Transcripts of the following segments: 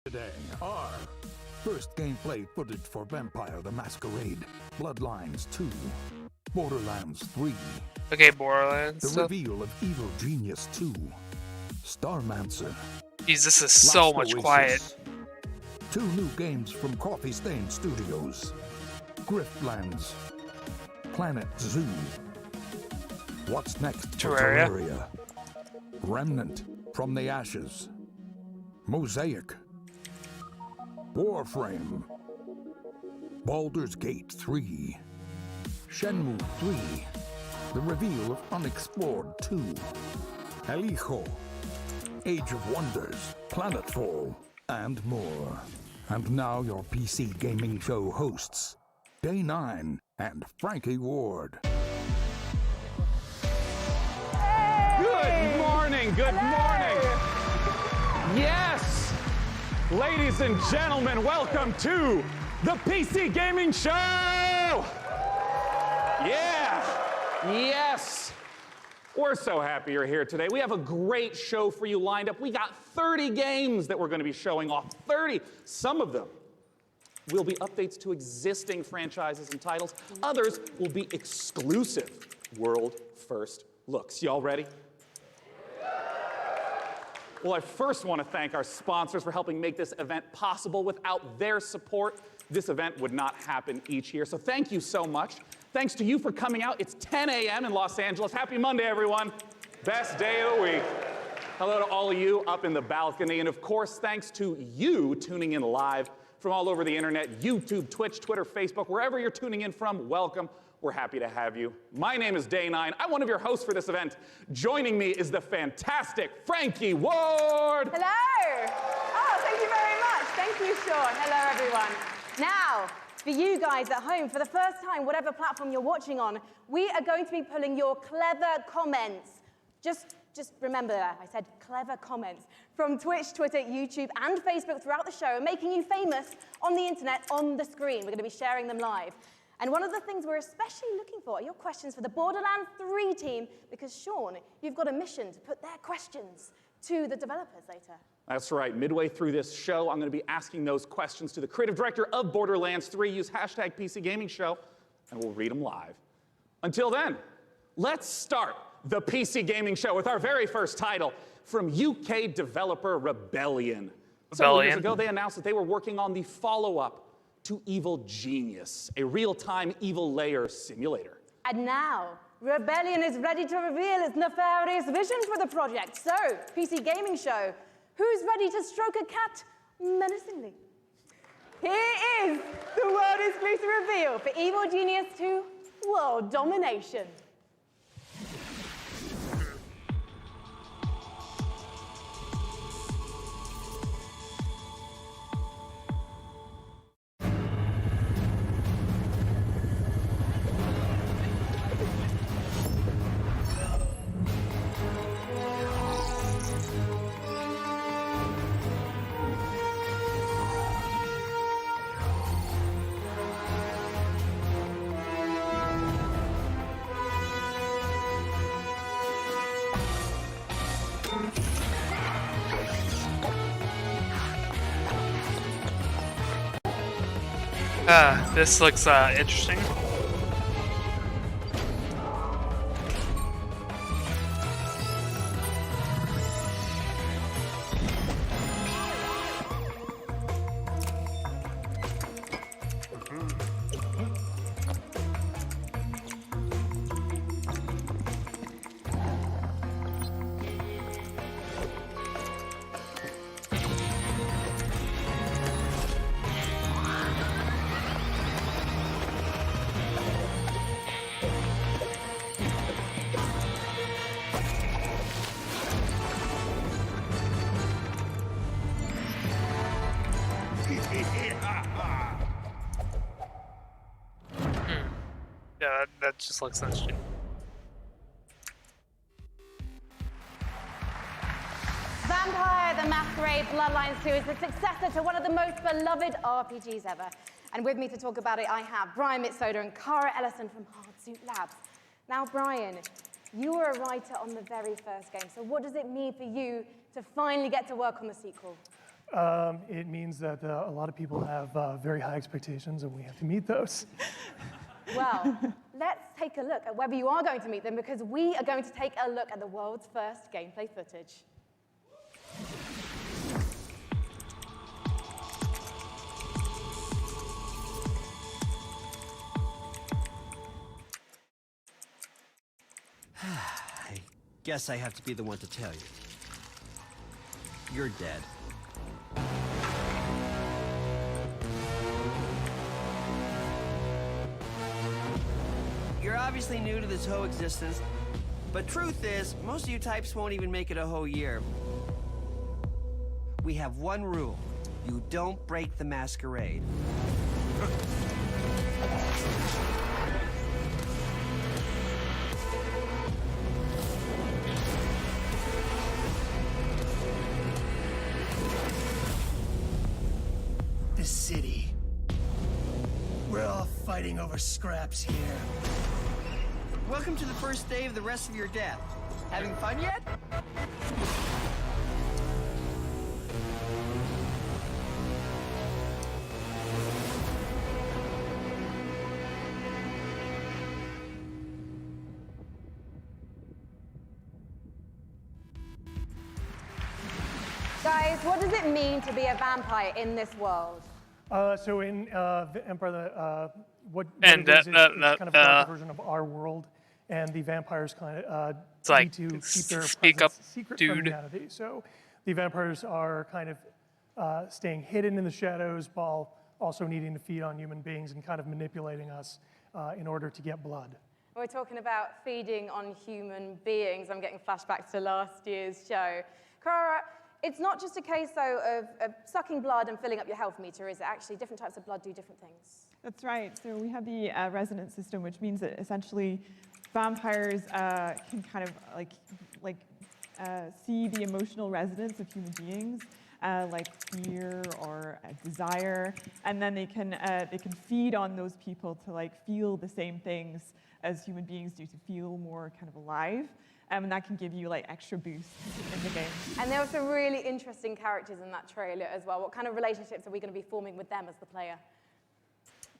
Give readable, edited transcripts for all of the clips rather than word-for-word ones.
Today are first gameplay footage for Vampire the Masquerade, Bloodlines 2, Borderlands 3, Okay, Borderlands. the reveal of Evil Genius 2, Starmancer. Jeez, this is so much quiet. 2 new games from Coffee Stain Studios, Griftlands, Planet Zoo. What's next for Terraria. Terraria? Remnant from the Ashes, Mosaic, Warframe, Baldur's Gate 3, Shenmue 3, the reveal of Unexplored 2, El Hijo, Age of Wonders, Planetfall, and more. And now your PC gaming show hosts, Day 9 and Frankie Ward. Good morning, good morning. Yes, ladies and gentlemen, welcome to the PC Gaming Show. Yeah, yes. We're so happy you're here today. We have a great show for you lined up. We got 30 games that we're going to be showing off. 30. Some of them will be updates to existing franchises and titles. Others will be exclusive world-first looks. Y'all ready? Well, I first want to thank our sponsors for helping make this event possible. Without their support, this event would not happen each year. So thank you so much. Thanks to you for coming out. It's 10 a.m. in Los Angeles. Happy Monday, everyone. Best day of the week. Hello to all of you up in the balcony. And of course, thanks to you tuning in live from all over the internet, YouTube, Twitch, Twitter, Facebook, wherever you're tuning in from, welcome. We're happy to have you. My name is Day 9. I'm one of your hosts for this event. Joining me is the fantastic Frankie Ward. Hello. Oh, thank you very much. Thank you, Sean. Hello, everyone. Now, for you guys at home, for the first time, whatever platform you're watching on, we are going to be pulling your clever comments. Just remember that. I said clever comments from Twitch, Twitter, YouTube, and Facebook throughout the show, making you famous on the internet, on the screen. We're going to be sharing them live. And one of the things we're especially looking for are your questions for the Borderlands 3 team, because, Sean, you've got a mission to put their questions to the developers later. That's right. Midway through this show, I'm going to be asking those questions to the creative director of Borderlands 3. Use hashtag PC Gaming Show, and we'll read them live. Until then, let's start the PC Gaming Show with our very first title from UK developer Rebellion. Several years ago, they announced that they were working on the follow-up to Evil Genius, a real-time evil layer simulator. And now, Rebellion is ready to reveal its nefarious vision for the project. So, PC Gaming Show, who's ready to stroke a cat menacingly? Here is the world-exclusive reveal for Evil Genius 2 World Domination. This looks interesting. Yeah, that just looks interesting. Vampire the Masquerade Bloodlines 2 is the successor to one of the most beloved RPGs ever. And with me to talk about it, I have Brian Mitsoda and Cara Ellison from Hardsuit Labs. Now, Brian, you were a writer on the very first game, so what does it mean for you to finally get to work on the sequel? It means that a lot of people have very high expectations, and we have to meet those. Well, let's take a look at whether you are going to meet them, because we are going to take a look at the world's first gameplay footage. I guess I have to be the one to tell you. You're dead. You're obviously new to this whole existence, but truth is, most of you types won't even make it a whole year. We have one rule. You don't break the masquerade. The city. We're all fighting over scraps here. Welcome to the first day of the rest of your death. Having fun yet? Guys, what does it mean to be a vampire in this world? So in the Empire, what And, it is, it's kind of a dark uh, version of our world, and the vampires kind of It's like, need to keep their speak up, presence secret dude. from humanity. So the vampires are kind of staying hidden in the shadows while also needing to feed on human beings and kind of manipulating us in order to get blood. We're talking about feeding on human beings. I'm getting flashbacks to last year's show. Cara, it's not just a case, though, of sucking blood and filling up your health meter, is it? Actually, different types of blood do different things. That's right. So we have the resonance system, which means that essentially vampires can kind of see the emotional resonance of human beings, like fear or desire, and then they can feed on those people to like feel the same things as human beings do, to feel more kind of alive. And that can give you like extra boosts in the game. And there were some really interesting characters in that trailer as well. What kind of relationships are we going to be forming with them as the player?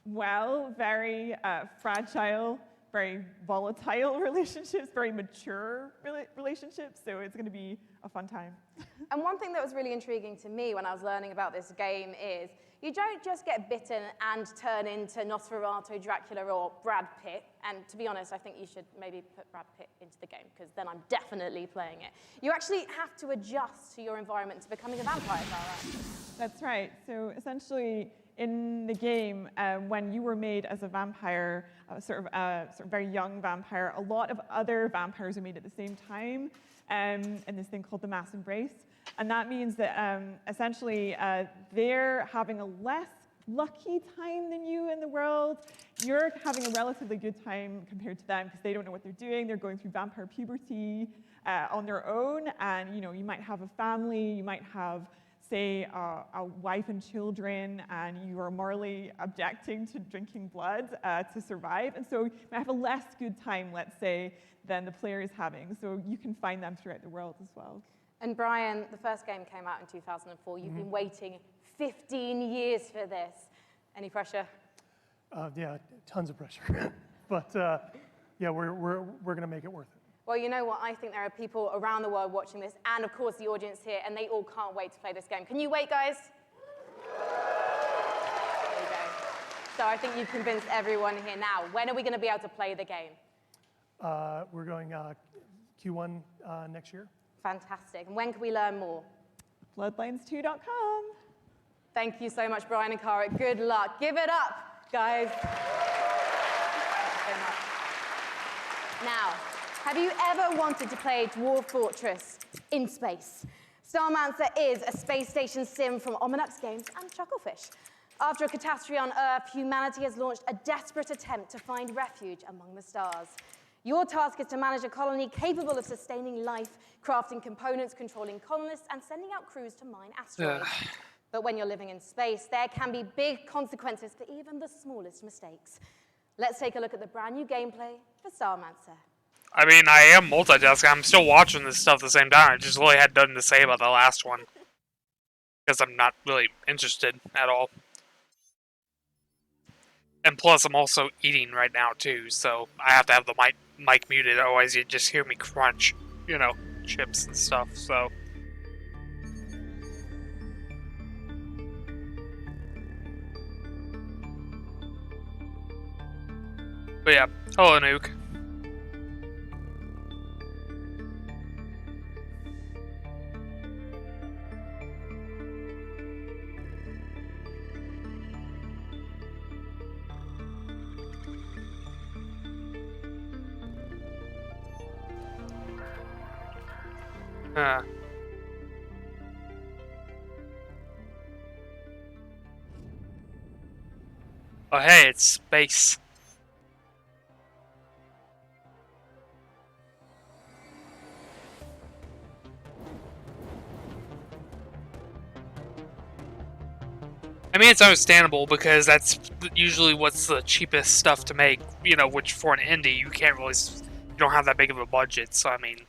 Well, very fragile, very volatile relationships, very mature relationships, so it's going to be a fun time. And one thing that was really intriguing to me when I was learning about this game is you don't just get bitten and turn into Nosferatu, Dracula, or Brad Pitt. And to be honest, I think you should maybe put Brad Pitt into the game, because then I'm definitely playing it. You actually have to adjust to your environment to becoming a vampire, Clara. That's right. So essentially, in the game, when you were made as a vampire, sort of very young vampire, a lot of other vampires are made at the same time in this thing called the mass embrace. And that means that essentially they're having a less lucky time than you in the world. You're having a relatively good time compared to them because they don't know what they're doing. They're going through vampire puberty on their own, and you might have a family, you might have, say, a wife and children, and you are morally objecting to drinking blood to survive. And so you might have a less good time, let's say, than the player is having. So you can find them throughout the world as well. And Brian, the first game came out in 2004. You've been waiting 15 years for this. Any pressure? Yeah, tons of pressure. But yeah, we're going to make it worth it. Well, you know what? I think there are people around the world watching this, and of course the audience here, and they all can't wait to play this game. Can you wait, guys? There you go. So I think you've convinced everyone here now. When are we going to be able to play the game? We're going Q1 next year. Fantastic. And when can we learn more? Bloodlines2.com. Thank you so much, Brian and Cara. Good luck. Give it up, guys. Thank you so much. Now, have you ever wanted to play Dwarf Fortress in space? Starmancer is a space station sim from Ominux Games and Chucklefish. After a catastrophe on Earth, humanity has launched a desperate attempt to find refuge among the stars. Your task is to manage a colony capable of sustaining life, crafting components, controlling colonists, and sending out crews to mine asteroids. But when you're living in space, there can be big consequences for even the smallest mistakes. Let's take a look at the brand new gameplay for Starmancer. I mean, I am multitasking. I'm still watching this stuff at the same time. I just really had nothing to say about the last one. because I'm not really interested at all. And plus, I'm also eating right now too, so I have to have the mic muted. Otherwise, you just hear me crunch, you know, chips and stuff. So. But yeah, hello, Nuke. Oh, hey, it's space. I mean, it's understandable because that's usually what's the cheapest stuff to make, you know, which for an indie, you can't really, you don't have that big of a budget, so I mean.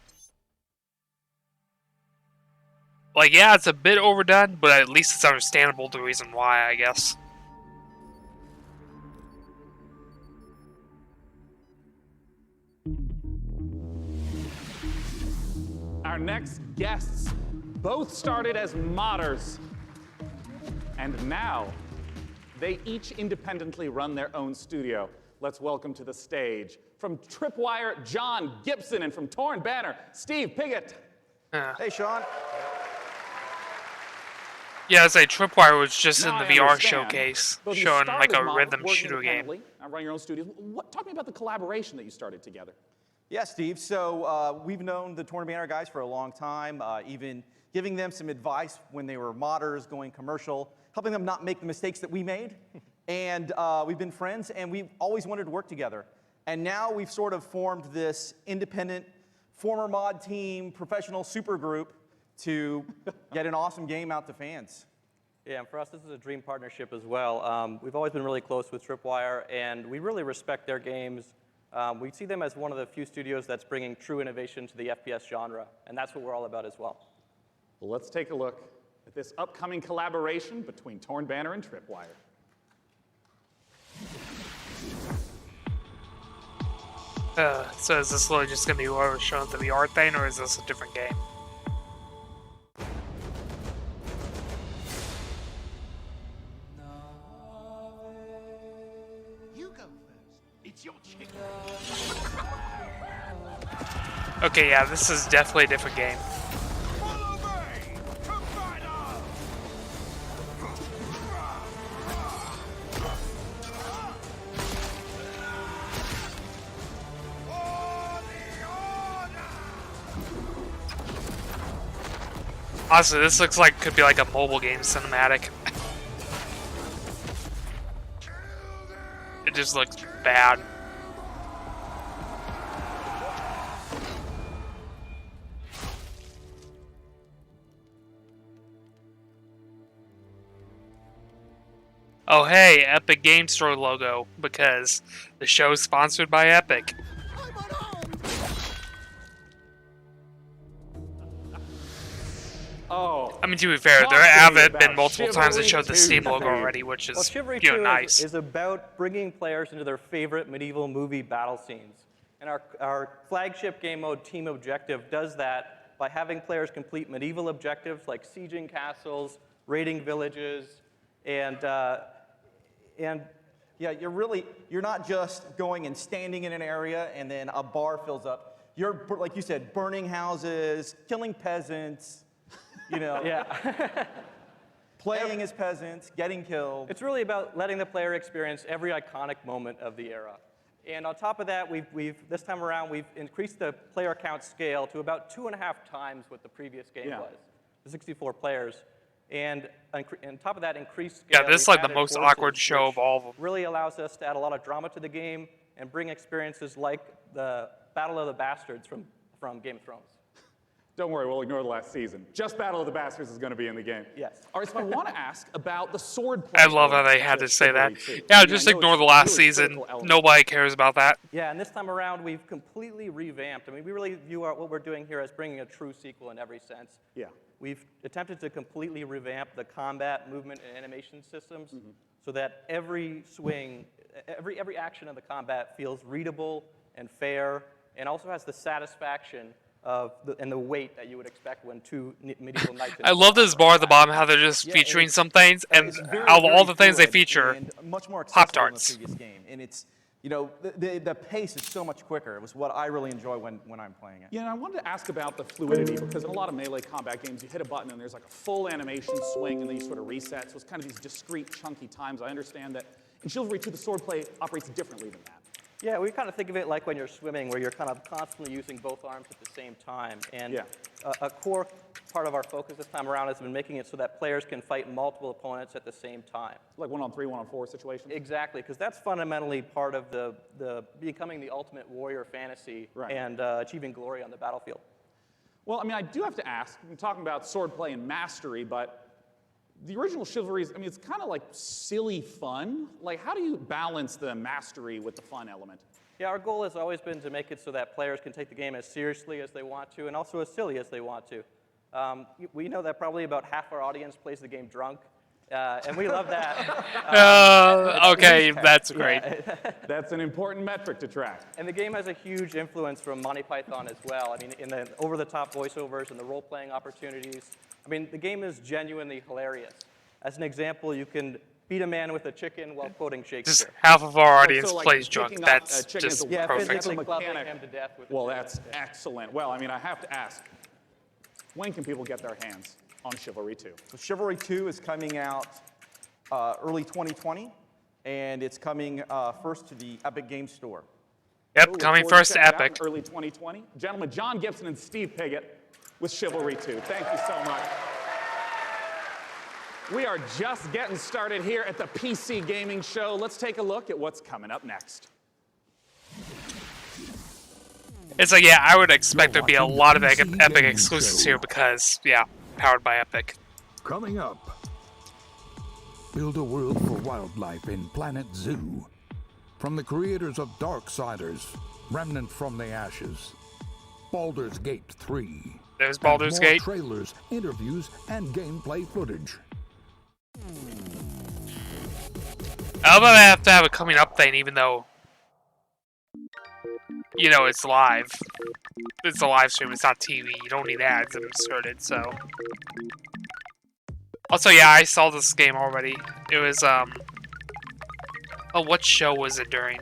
Like, yeah, it's a bit overdone, but at least it's understandable the reason why, I guess. Our next guests both started as modders, and now they each independently run their own studio. Let's welcome to the stage, from Tripwire, John Gibson, and from Torn Banner, Steve Piggott. Hey, Sean. Yeah, I'd say Tripwire was just Now in the I VR understand. showcase, Both of you showing started like a mod- rhythm working shooter game. independently, run your own studios. Talk to me about the collaboration that you started together. Yeah, Steve. So we've known the Torn Banner guys for a long time, even giving them some advice when they were modders, going commercial, helping them not make the mistakes that we made. And we've been friends, and we've always wanted to work together. And now we've sort of formed this independent, former mod team, professional super group to get an awesome game out to fans. Yeah, and for us, this is a dream partnership as well. We've always been really close with Tripwire, and we really respect their games. We see them as one of the few studios that's bringing true innovation to the FPS genre, and that's what we're all about as well. Well, let's take a look at this upcoming collaboration between Torn Banner and Tripwire. So is this literally just gonna be whoever's showing the VR thing, or is this a different game? You go first. It's your chicken. Okay, yeah, this is definitely a different game. Follow me, Combiner! Honestly, this looks like could be like a mobile game cinematic. It just looks bad. Oh hey, Epic Game Store logo, because the show's sponsored by Epic. Oh, I mean, to be fair, talk there to me have been about multiple times they Chivalry showed the 2, Steam logo Steve. already, which is, Well, Chivalry you know, 2 nice. is about bringing players into their favorite medieval movie battle scenes. And our flagship game mode, Team Objective, does that by having players complete medieval objectives like sieging castles, raiding villages, and Yeah, you're not just going and standing in an area and then a bar fills up. You're, like you said, burning houses, killing peasants, you know, yeah. playing as peasants, getting killed. It's really about letting the player experience every iconic moment of the era. And on top of that, this time around, we've increased the player count scale to about 2.5 times what the previous game was, the 64 players. And on top of that increased scale, Yeah, this is we've like the added most forces, awkward show which of all of them. really allows us to add a lot of drama to the game and bring experiences like the Battle of the Bastards from Game of Thrones. don't worry, we'll ignore the last season. Just Battle of the Bastards is going to be in the game. Yes. All right, so I want to ask about the sword play. I love how they had to say that. Chivalry 2. Yeah, I mean, just I know ignore it's the last really season. critical element. Nobody cares about that. Yeah, and this time around, we've completely revamped. I mean, we really view what we're doing here as bringing a true sequel in every sense. Yeah. we've attempted to completely revamp the combat, movement, and animation systems so that every swing, every action of the combat feels readable and fair, and also has the satisfaction of the weight that you would expect when two medieval knights. I love this bar at the bottom, how they're just featuring some things, and out of all the things they feature, much more Pop-Tarts. than the previous game, and it's the pace is so much quicker. It was what I really enjoy when I'm playing it. Yeah, and I wanted to ask about the fluidity, because in a lot of melee combat games, you hit a button and there's like a full animation swing, and then you sort of reset. So it's kind of these discrete, chunky times. I understand that in Chivalry 2, the swordplay operates differently than that. Yeah, we kind of think of it like when you're swimming, where you're kind of constantly using both arms at the same time. And a core part of our focus this time around has been making it so that players can fight multiple opponents at the same time. Like 1-on-3, 1-on-4 situation? Exactly, because that's fundamentally part of the becoming the ultimate warrior fantasy and achieving glory on the battlefield. Well, I mean, I do have to ask, I'm talking about swordplay and mastery, but the original Chivalries, I mean, it's kind of like silly fun. Like, how do you balance the mastery with the fun element? Yeah, our goal has always been to make it so that players can take the game as seriously as they want to and also as silly as they want to. We know that probably about half our audience plays the game drunk, and we love that. Okay, that's great. That's an important metric to track. And the game has a huge influence from Monty Python as well. I mean, in the over-the-top voiceovers and the role-playing opportunities. I mean, the game is genuinely hilarious. As an example, you can beat a man with a chicken while quoting Shakespeare. Just half of our audience So, like, plays drunk. picking up That's a chicken just is a perfect. physically clubbing him to death with Well, that's excellent. Well, I mean, I have to ask, when can people get their hands on Chivalry 2? So Chivalry 2 is coming out early 2020, and it's coming first to the Epic Games Store. Yep, coming first to Epic. Early 2020. Gentlemen, John Gibson and Steve Piggott with Chivalry 2. Thank you so much. We are just getting started here at the PC Gaming Show. Let's take a look at what's coming up next. It's like, yeah, I would expect there'd be a lot of Epic exclusives here because, yeah, powered by Epic. Coming up, build a world for wildlife in Planet Zoo. From the creators of Darksiders, Remnant from the Ashes, Baldur's Gate 3. There's Baldur's and more Gate. Trailers, interviews, and gameplay footage. How about I have to have a coming up thing, even though, you know, it's live. It's a live stream, it's not TV. You don't need ads inserted, so. Also, yeah, I saw this game already. It was, oh, what show was it during?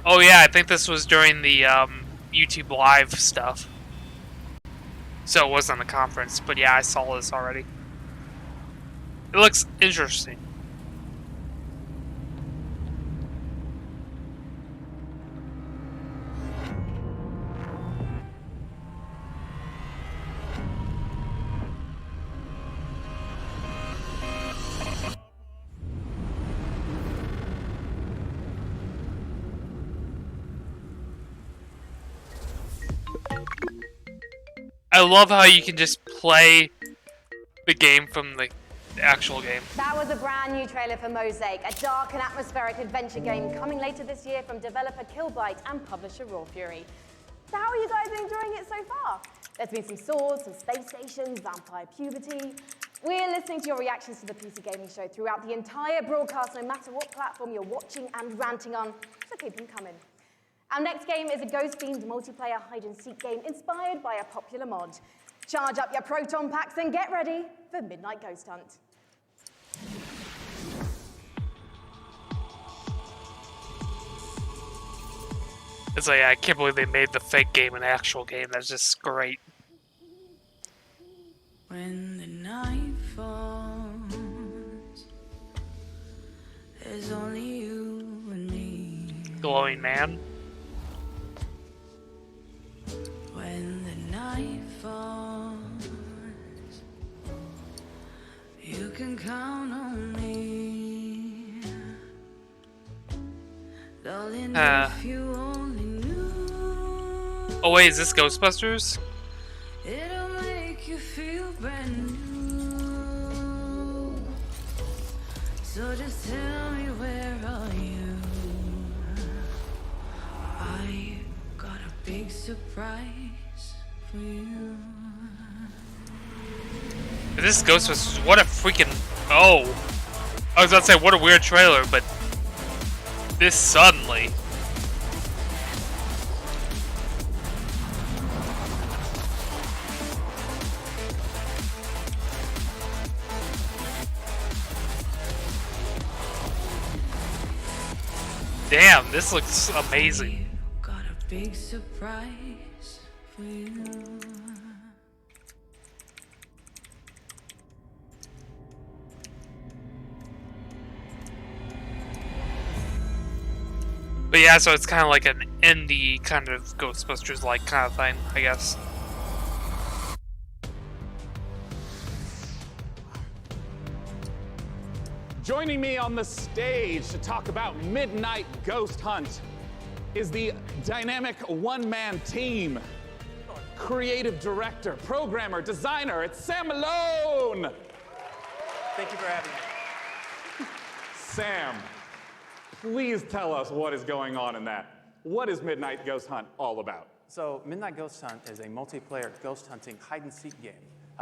Oh, yeah, I think this was during the, YouTube Live stuff. So it wasn't a conference, but yeah, I saw this already. It looks interesting. I love how you can just play the game from the actual game. That was a brand new trailer for Mosaic, a dark and atmospheric adventure game coming later this year from developer Killbyte and publisher Raw Fury. So how are you guys enjoying it so far? There's been some swords, some space stations, vampire puberty. We're listening to your reactions to the PC Gaming Show throughout the entire broadcast, no matter what platform you're watching and ranting on, so keep them coming. Our next game is a ghost-themed multiplayer hide-and-seek game inspired by a popular mod. Charge up your proton packs and get ready for Midnight Ghost Hunt. It's like, I can't believe they made the fake game an actual game. That's just great. When the night falls, there's only you and me. Glowing man. When the night falls, you can count on me. Darling, if you only knew. Oh wait, is this Ghostbusters? It'll make you feel brand new. So just tell me, where are you? big surprise for you. This Ghostbusters, what a freaking... Oh! I was about to say, what a weird trailer, but... This suddenly... Damn, this looks amazing. Got a big surprise for you. But yeah, so it's kind of like an indie kind of Ghostbusters-like kind of thing, I guess. Joining me on the stage to talk about Midnight Ghost Hunt is the dynamic one-man team. Creative director, programmer, designer, it's Sam Malone! Thank you for having me. Sam, please tell us what is going on in that. What is Midnight Ghost Hunt all about? So Midnight Ghost Hunt is a multiplayer ghost hunting hide-and-seek game.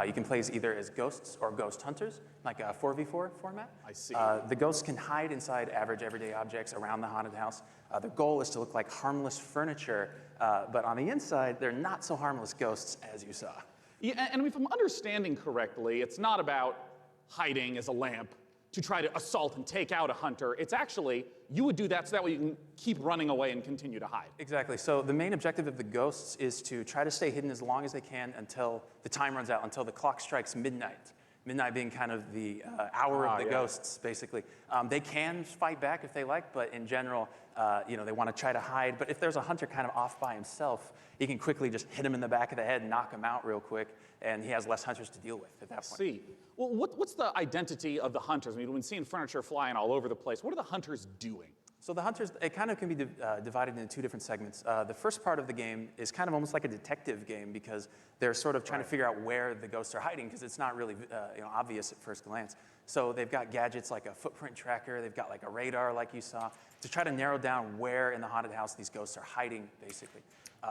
You can play either as ghosts or ghost hunters, like a 4v4 format. I see. The ghosts can hide inside average everyday objects around the haunted house. The goal is to look like harmless furniture, but on the inside, they're not so harmless ghosts as you saw. Yeah, and if I'm understanding correctly, it's not about hiding as a lamp to try to assault and take out a hunter. It's actually, you would do that so that way you can keep running away and continue to hide. Exactly. So the main objective of the ghosts is to try to stay hidden as long as they can until the time runs out, until the clock strikes midnight. Midnight being kind of the hour of the ghosts, basically. They can fight back if they like, but in general, they want to try to hide. But if there's a hunter kind of off by himself, he can quickly just hit him in the back of the head and knock him out real quick, and he has less hunters to deal with at that point. See. Well, what's the identity of the hunters? I mean, when seeing furniture flying all over the place, what are the hunters doing? So the hunters, it kind of can be divided into two different segments. The first part of the game is kind of almost like a detective game because they're sort of trying to figure out where the ghosts are hiding because it's not really obvious at first glance. So they've got gadgets like a footprint tracker, they've got like a radar like you saw, to try to narrow down where in the haunted house these ghosts are hiding, basically.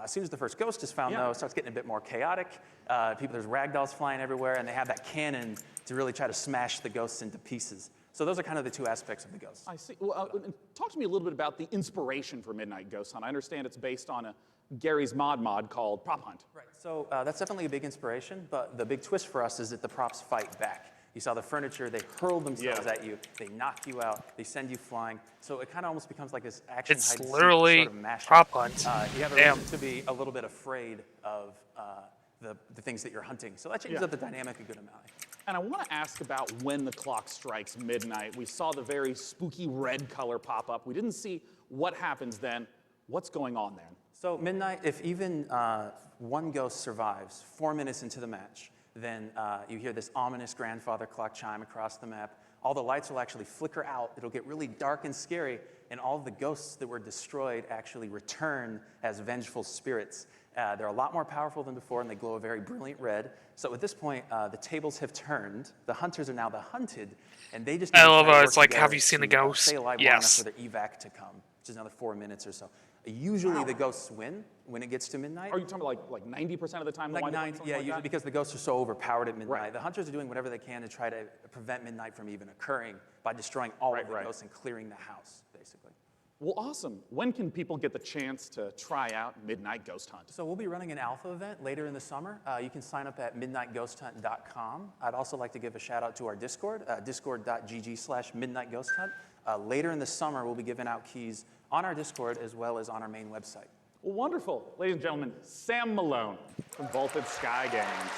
As soon as the first ghost is found, though, it starts getting a bit more chaotic. There's ragdolls flying everywhere, and they have that cannon to really try to smash the ghosts into pieces. So those are kind of the two aspects of the ghosts. I see. Well, talk to me a little bit about the inspiration for Midnight Ghost Hunt. I understand it's based on Gary's mod called Prop Hunt. Right. So that's definitely a big inspiration, but the big twist for us is that the props fight back. You saw the furniture, they hurl themselves at you, they knock you out, they send you flying. So it kind of almost becomes like this action It's hide-and-seek literally sort of mashup. Prop Hunt. You have a reason to be a little bit afraid of the things that you're hunting. So that changes up the dynamic a good amount. And I want to ask about when the clock strikes midnight. We saw the very spooky red color pop up. We didn't see what happens then. What's going on then? So midnight, if even one ghost survives 4 minutes into the match, then you hear this ominous grandfather clock chime across the map. All the lights will actually flicker out. It'll get really dark and scary, and all of the ghosts that were destroyed actually return as vengeful spirits. They're a lot more powerful than before, and they glow a very brilliant red. So at this point, the tables have turned. The hunters are now the hunted, and they just. I love how it's like, have you seen the ghost? Stay alive long enough for their evac to come, which is another 4 minutes or so. Usually the ghosts win when it gets to midnight. Are you talking about like 90% of the time? Like 90, yeah, usually because the ghosts are so overpowered at midnight. Right. The hunters are doing whatever they can to try to prevent midnight from even occurring by destroying all of the ghosts and clearing the house, basically. Well, awesome. When can people get the chance to try out Midnight Ghost Hunt? So we'll be running an alpha event later in the summer. You can sign up at midnightghosthunt.com. I'd also like to give a shout out to our Discord, discord.gg/midnightghosthunt. Later in the summer, we'll be giving out keys on our Discord as well as on our main website. Well, wonderful. Ladies and gentlemen, Sam Malone from Vaulted Sky Games.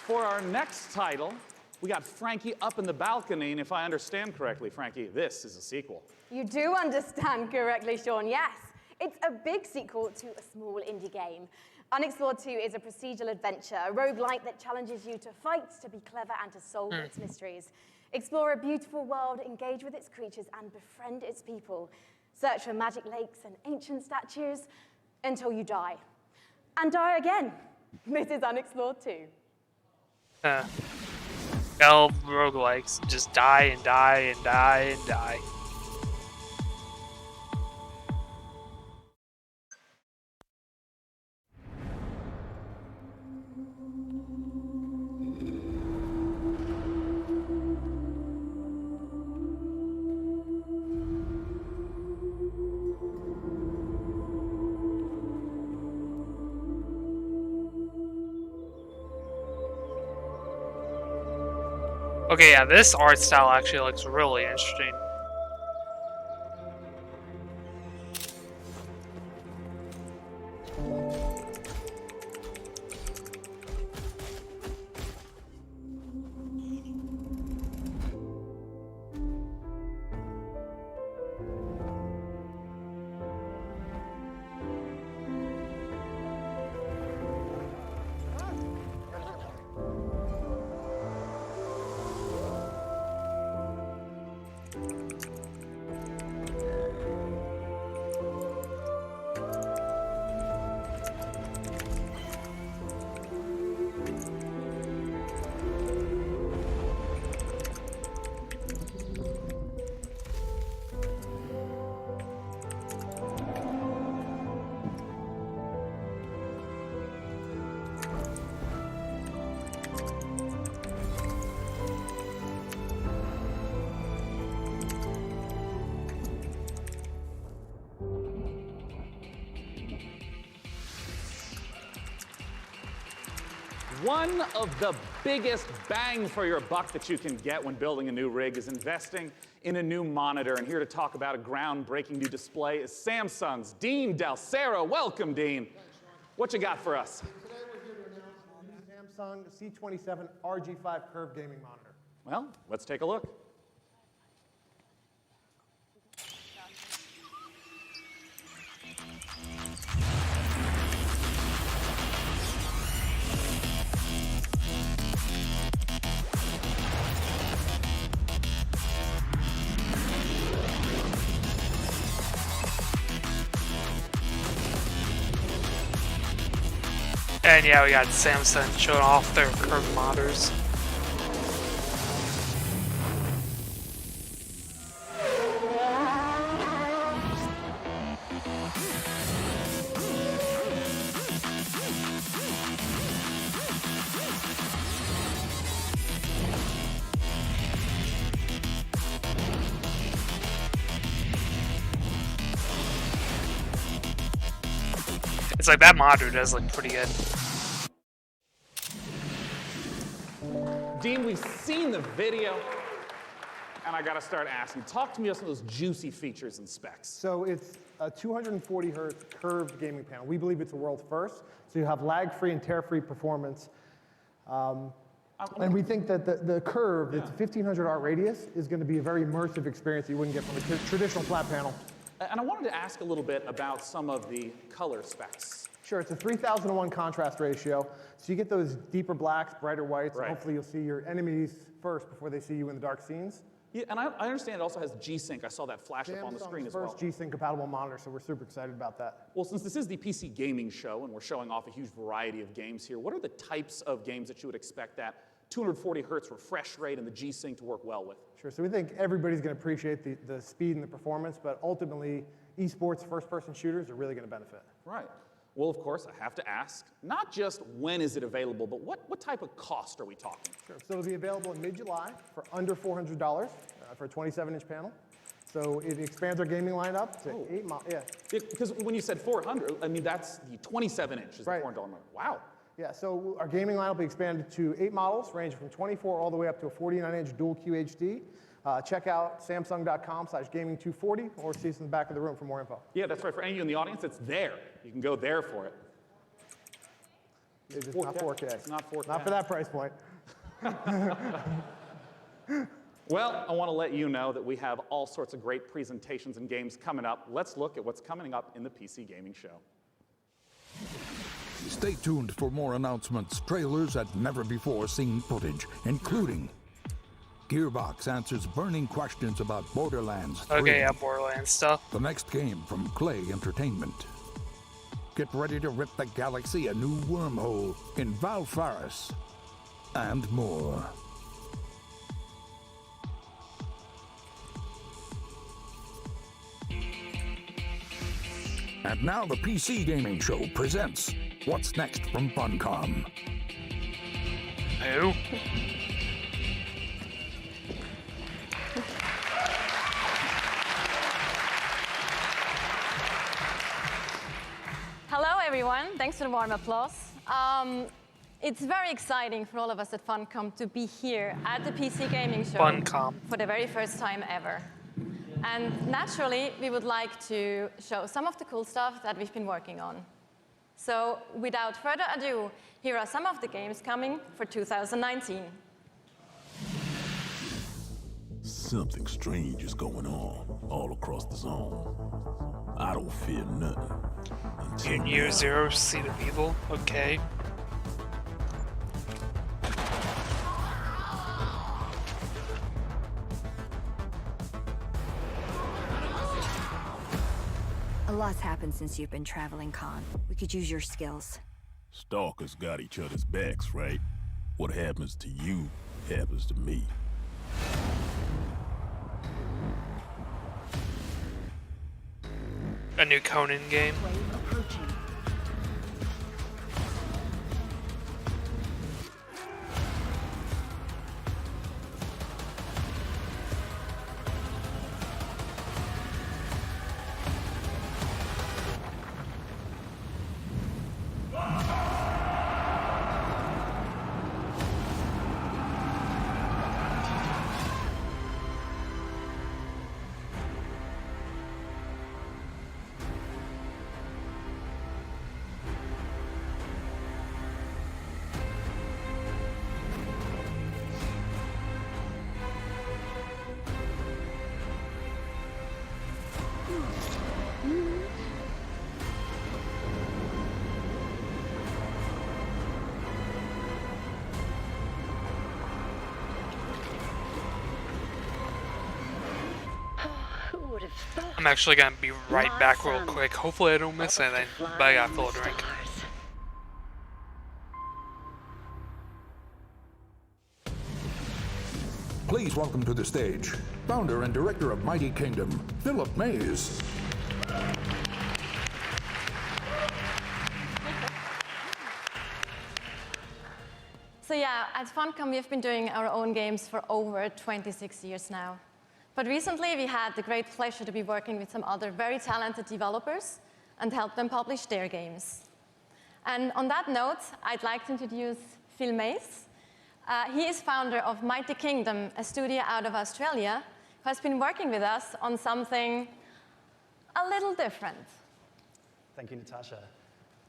For our next title, we got Frankie up in the balcony, and if I understand correctly, Frankie, this is a sequel. You do understand correctly, Sean, yes. It's a big sequel to a small indie game. Unexplored 2 is a procedural adventure, a roguelike that challenges you to fight, to be clever, and to solve its mysteries. Explore a beautiful world, engage with its creatures, and befriend its people. Search for magic lakes and ancient statues until you die. And die again. This is Unexplored 2. All roguelikes just die and die and die and die. Okay, yeah, this art style actually looks really interesting. One of the biggest bang for your buck that you can get when building a new rig is investing in a new monitor. And here to talk about a groundbreaking new display is Samsung's Dean Dalcero. Welcome, Dean. What you got for us? Today we're here to announce the new Samsung C27 RG5 curved gaming monitor. Well, let's take a look. And yeah, we got Samsung showing off their curved monitors. It's like that monitor does look pretty good. Dean, we've seen the video, and I gotta start asking, talk to me about some of those juicy features and specs. So it's a 240 hertz curved gaming panel. We believe it's a world first. So you have lag-free and tear-free performance. And we think that the curve, it's a 1500 art radius, is going to be a very immersive experience that you wouldn't get from a traditional flat panel. And I wanted to ask a little bit about some of the color specs. Sure, it's a 3000:1 contrast ratio, so you get those deeper blacks, brighter whites, and hopefully you'll see your enemies first before they see you in the dark scenes. Yeah, and I understand it also has G-Sync. I saw that flash up on the screen as well. First G-Sync compatible monitor, so we're super excited about that. Well, since this is the PC gaming show and we're showing off a huge variety of games here, what are the types of games that you would expect that 240 hertz refresh rate and the G-Sync to work well with? Sure, so we think everybody's going to appreciate the speed and the performance, but ultimately, esports first-person shooters are really going to benefit. Right. Well, of course, I have to ask, not just when is it available, but what type of cost are we talking? Sure, so it'll be available in mid-July for under $400 for a 27-inch panel. So it expands our gaming lineup to 8 models. Yeah. Because when you said 400, I mean, that's the 27-inch is the $400 model. Wow. Yeah, so our gaming lineup will be expanded to 8 models, ranging from 24 all the way up to a 49-inch dual QHD. Check out samsung.com/gaming240 or see us in the back of the room for more info. Yeah, that's right. For any of you in the audience, it's there. You can go there for it. It's not 4K. It's not 4K. Not for that price point. Well, I want to let you know that we have all sorts of great presentations and games coming up. Let's look at what's coming up in the PC Gaming Show. Stay tuned for more announcements, trailers, and never-before-seen footage, including Gearbox answers burning questions about Borderlands 3. Okay, yeah, Borderlands stuff. The next game from Clay Entertainment. Get ready to rip the galaxy a new wormhole in Valfaris. And more. And now the PC Gaming Show presents What's Next from Funcom. Who? Hello, everyone. Thanks for the warm applause. It's very exciting for all of us at Funcom to be here at the PC Gaming Show Funcom. for the very first time ever. And naturally, we would like to show some of the cool stuff that we've been working on. So without further ado, here are some of the games coming for 2019. Something strange is going on all across the zone. I don't fear nothing. In Year Zero, Seed of Evil. Okay. A lot's happened since you've been traveling, Khan. We could use your skills. Stalkers got each other's backs, right? What happens to you happens to me. A new Conan game. I'm actually gonna be right back real quick. Hopefully I don't miss anything, but I gotta fill a drink. Please welcome to the stage, founder and director of Mighty Kingdom, Philip Mays. So yeah, at Funcom we've been doing our own games for over 26 years now. But recently we had the great pleasure to be working with some other very talented developers and help them publish their games. And on that note, I'd like to introduce Phil Mays. He is founder of Mighty Kingdom, a studio out of Australia, who has been working with us on something a little different. Thank you, Natasha.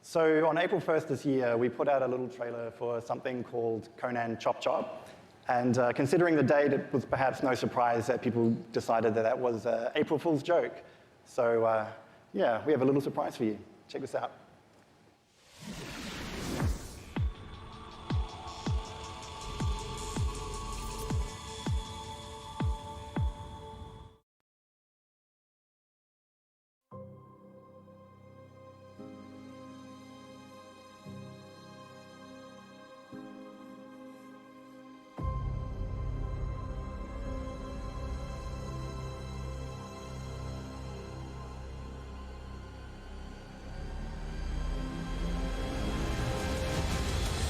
So on April 1st this year, we put out a little trailer for something called Conan Chop Chop. And considering the date, it was perhaps no surprise that people decided that that was an April Fool's joke. So yeah, we have a little surprise for you. Check this out.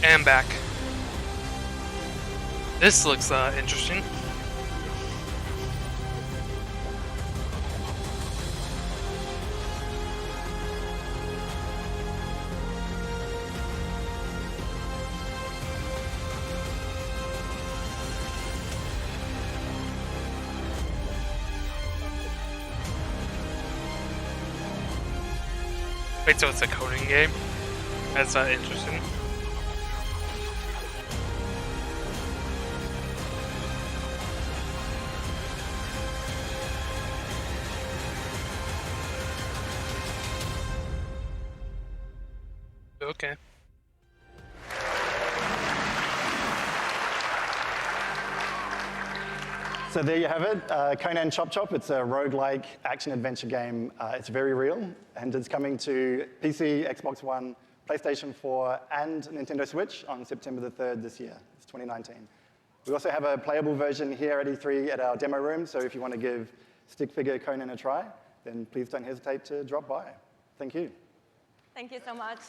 And back. This looks interesting. Wait, so it's a coding game? That's interesting. Okay. So there you have it, Conan Chop Chop. It's a roguelike action-adventure game. It's very real, and it's coming to PC, Xbox One, PlayStation 4, and Nintendo Switch on September the 3rd this year. It's 2019. We also have a playable version here at E3 at our demo room, so if you want to give stick figure Conan a try, then please don't hesitate to drop by. Thank you. Thank you so much.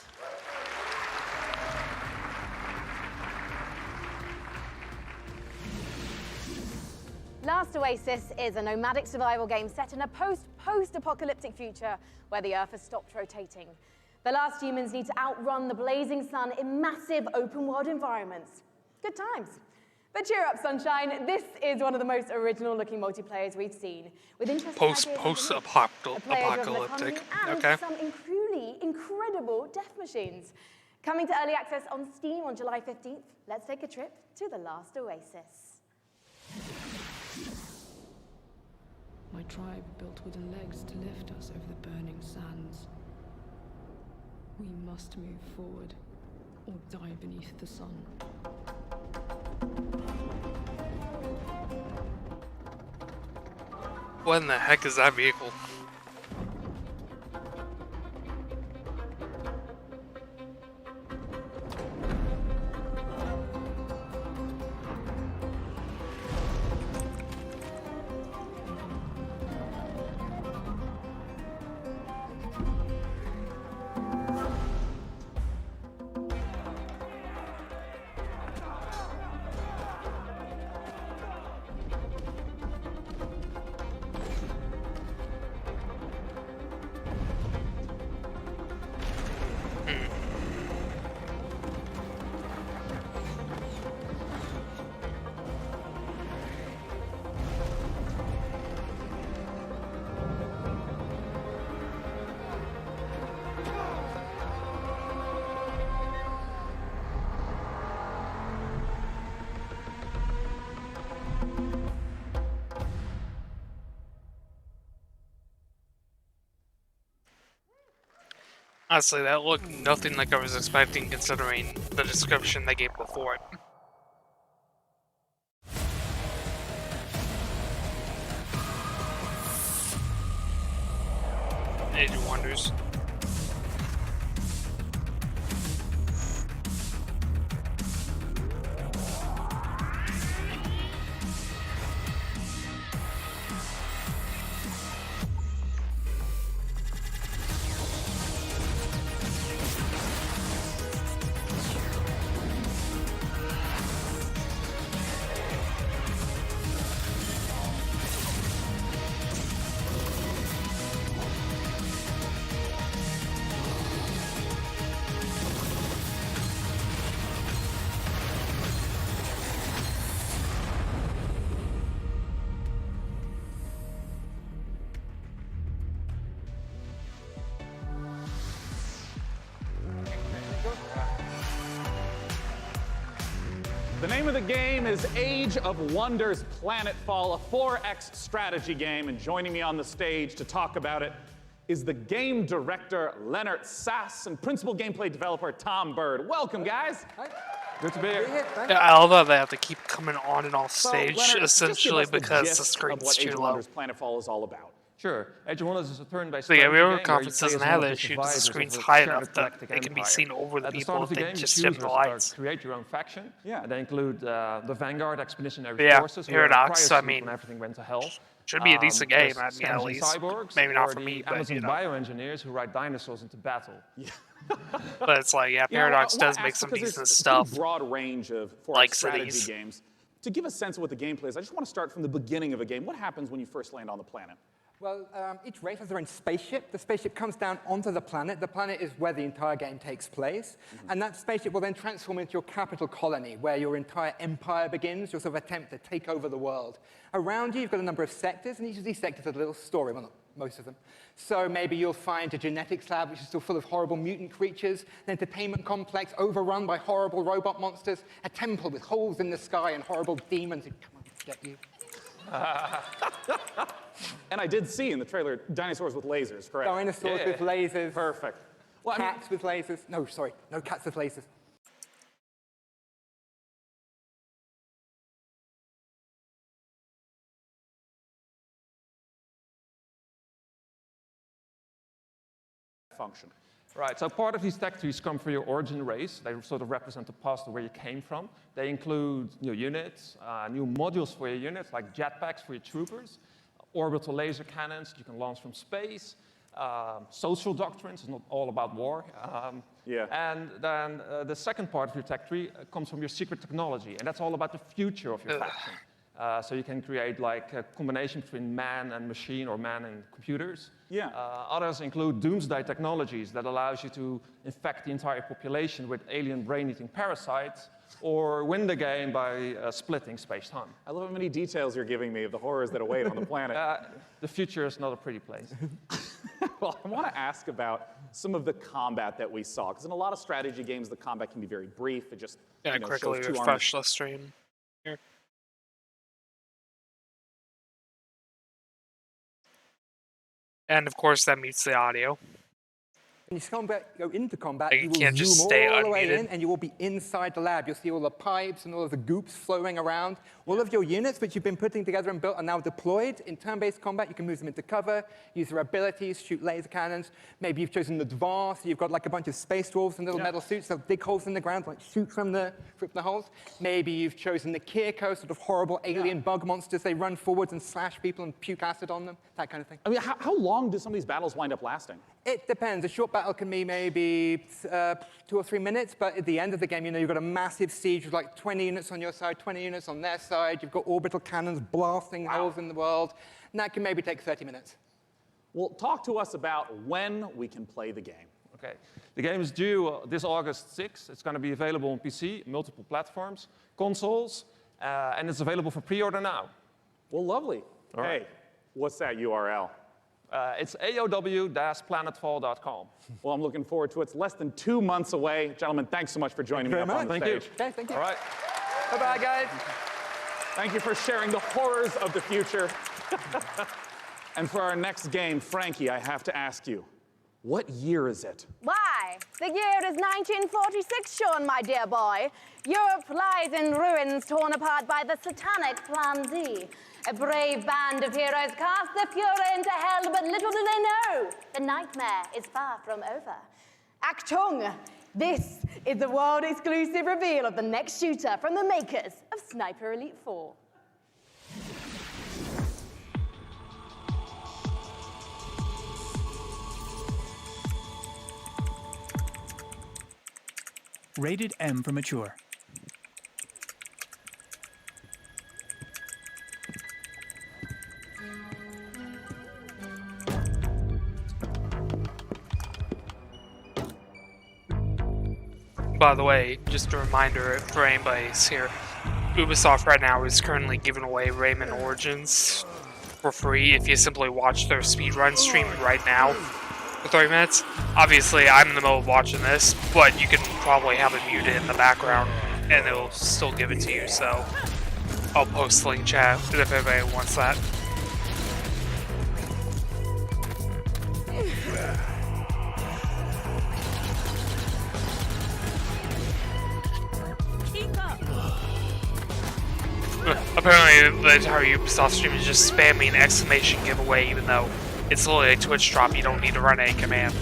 Last Oasis is a nomadic survival game set in a post-apocalyptic future where the Earth has stopped rotating. The last humans need to outrun the blazing sun in massive open-world environments. Good times. But cheer up, Sunshine. This is one of the most original-looking multiplayers we've seen, with interesting post-apocalyptic. and Okay. some truly incredible death machines. Coming to early access on Steam on July 15th, let's take a trip to the last oasis. My tribe built wooden legs to lift us over the burning sands. We must move forward, or die beneath the sun. What in the heck is that vehicle? Honestly, that looked nothing like I was expecting considering the description they gave before it. Age of Wonders. The name of the game is Age of Wonders Planetfall, a 4X strategy game, and joining me on the stage to talk about it is the game director, Leonard Sass, and principal gameplay developer, Tom Bird. Welcome, guys. Hi. Good to be here. Yeah, I love how they have to keep coming on and off So, stage, Leonard, essentially just give us the because gist the of screen's what too Age of low. Wonders Planetfall is all about. Sure. Age of Wonders is a turn-based So yeah, strategy Real game where Conference you play doesn't as have one that of the issue. The survivors screen's of a high shared enough that galactic it can be empire. seen over the At the people start if of the they game, just you dim choose the your lights. create your own faction. Yeah. And they include the Vanguard Expeditionary Yeah, Forces, who were Paradox, prior I to mean, when everything went to hell. should be a decent game, there's I mean, at scavenging least. cyborgs, Maybe not or for me, the but, Amazon you know. bioengineers who ride dinosaurs into battle. Yeah. But it's like, yeah, You know, I Paradox wanna does make ask, some because decent there's a stuff. pretty broad range of 4X like strategy cities. games. To give a sense of what the gameplay is, I just want to start from the beginning of a game. What happens when you first land on the planet? Well, each race has their own spaceship. The spaceship comes down onto the planet. The planet is where the entire game takes place. And that spaceship will then transform into your capital colony, where your entire empire begins, your sort of attempt to take over the world. Around you, you've got a number of sectors, and each of these sectors has a little story. Well, not most of them. So maybe you'll find a genetics lab, which is still full of horrible mutant creatures, an entertainment complex overrun by horrible robot monsters, a temple with holes in the sky and horrible demons who come and get you. And I did see in the trailer dinosaurs with lasers, correct? Dinosaurs with lasers. Perfect. Well, Cats with lasers. No, sorry, no cats with lasers. Function. Right, so part of these tech trees come from your origin race. They sort of represent the past of where you came from. They include new units, new modules for your units, like jetpacks for your troopers, orbital laser cannons you can launch from space, social doctrines, it's not all about war. And then the second part of your tech tree comes from your secret technology, and that's all about the future of your faction. So you can create like a combination between man and machine or man and computers. Yeah. Others include doomsday technologies that allows you to infect the entire population with alien brain-eating parasites, or win the game by splitting space-time. I love how many details you're giving me of the horrors that await on the planet. The future is not a pretty place. Well, I want to ask about some of the combat that we saw, because in a lot of strategy games, the combat can be very brief. It just quickly shows two refresh armies. the stream here. And of course, that meets the audio. When you go into combat, Like, you you will can't just zoom stay all the way unmuted. in, and you will be inside the lab. You'll see all the pipes and all of the goops flowing around. All of your units, which you've been putting together and built, are now deployed. In turn-based combat, you can move them into cover, use their abilities, shoot laser cannons. Maybe you've chosen the Dvar, so you've got like a bunch of space dwarves in little metal suits. They'll dig holes in the ground, like shoot from the holes. Maybe you've chosen the Kirko, sort of horrible alien bug monsters. They run forwards and slash people and puke acid on them, that kind of thing. I mean, how long do some of these battles wind up lasting? It depends. A short battle can be maybe 2 or 3 minutes, but at the end of the game, you've got a massive siege with like 20 units on your side, 20 units on their side. You've got orbital cannons blasting holes in the world, and that can maybe take 30 minutes. Well, talk to us about when we can play the game. Okay. The game is due this August 6th. It's going to be available on PC, multiple platforms, consoles, and it's available for pre-order now. Well, lovely. All right. Hey, what's that URL? It's aow-planetfall.com. Well, I'm looking forward to it. It's less than 2 months away. Gentlemen, thanks so much for joining me up on the Thank stage. you. Okay, thank you. All right. Bye-bye, guys. Thank you for sharing the horrors of the future. And for our next game, Frankie, I have to ask you, what year is it? Why? The year is 1946, Sean, my dear boy. Europe lies in ruins torn apart by the satanic Plan Z. A brave band of heroes cast the Fuhrer into hell, but little do they know, the nightmare is far from over. Achtung! This is the world-exclusive reveal of the next shooter from the makers of Sniper Elite 4. Rated M for mature. By the way, just a reminder for anybody who's here, Ubisoft right now is currently giving away Rayman Origins for free if you simply watch their speedrun stream right now for 30 minutes. Obviously, I'm in the middle of watching this, but you can probably have it muted in the background and it'll still give it to you, so I'll post the link chat if anybody wants that. Apparently, the entire Ubisoft stream is just spamming exclamation giveaway, even though it's literally a Twitch drop. You don't need to run a command.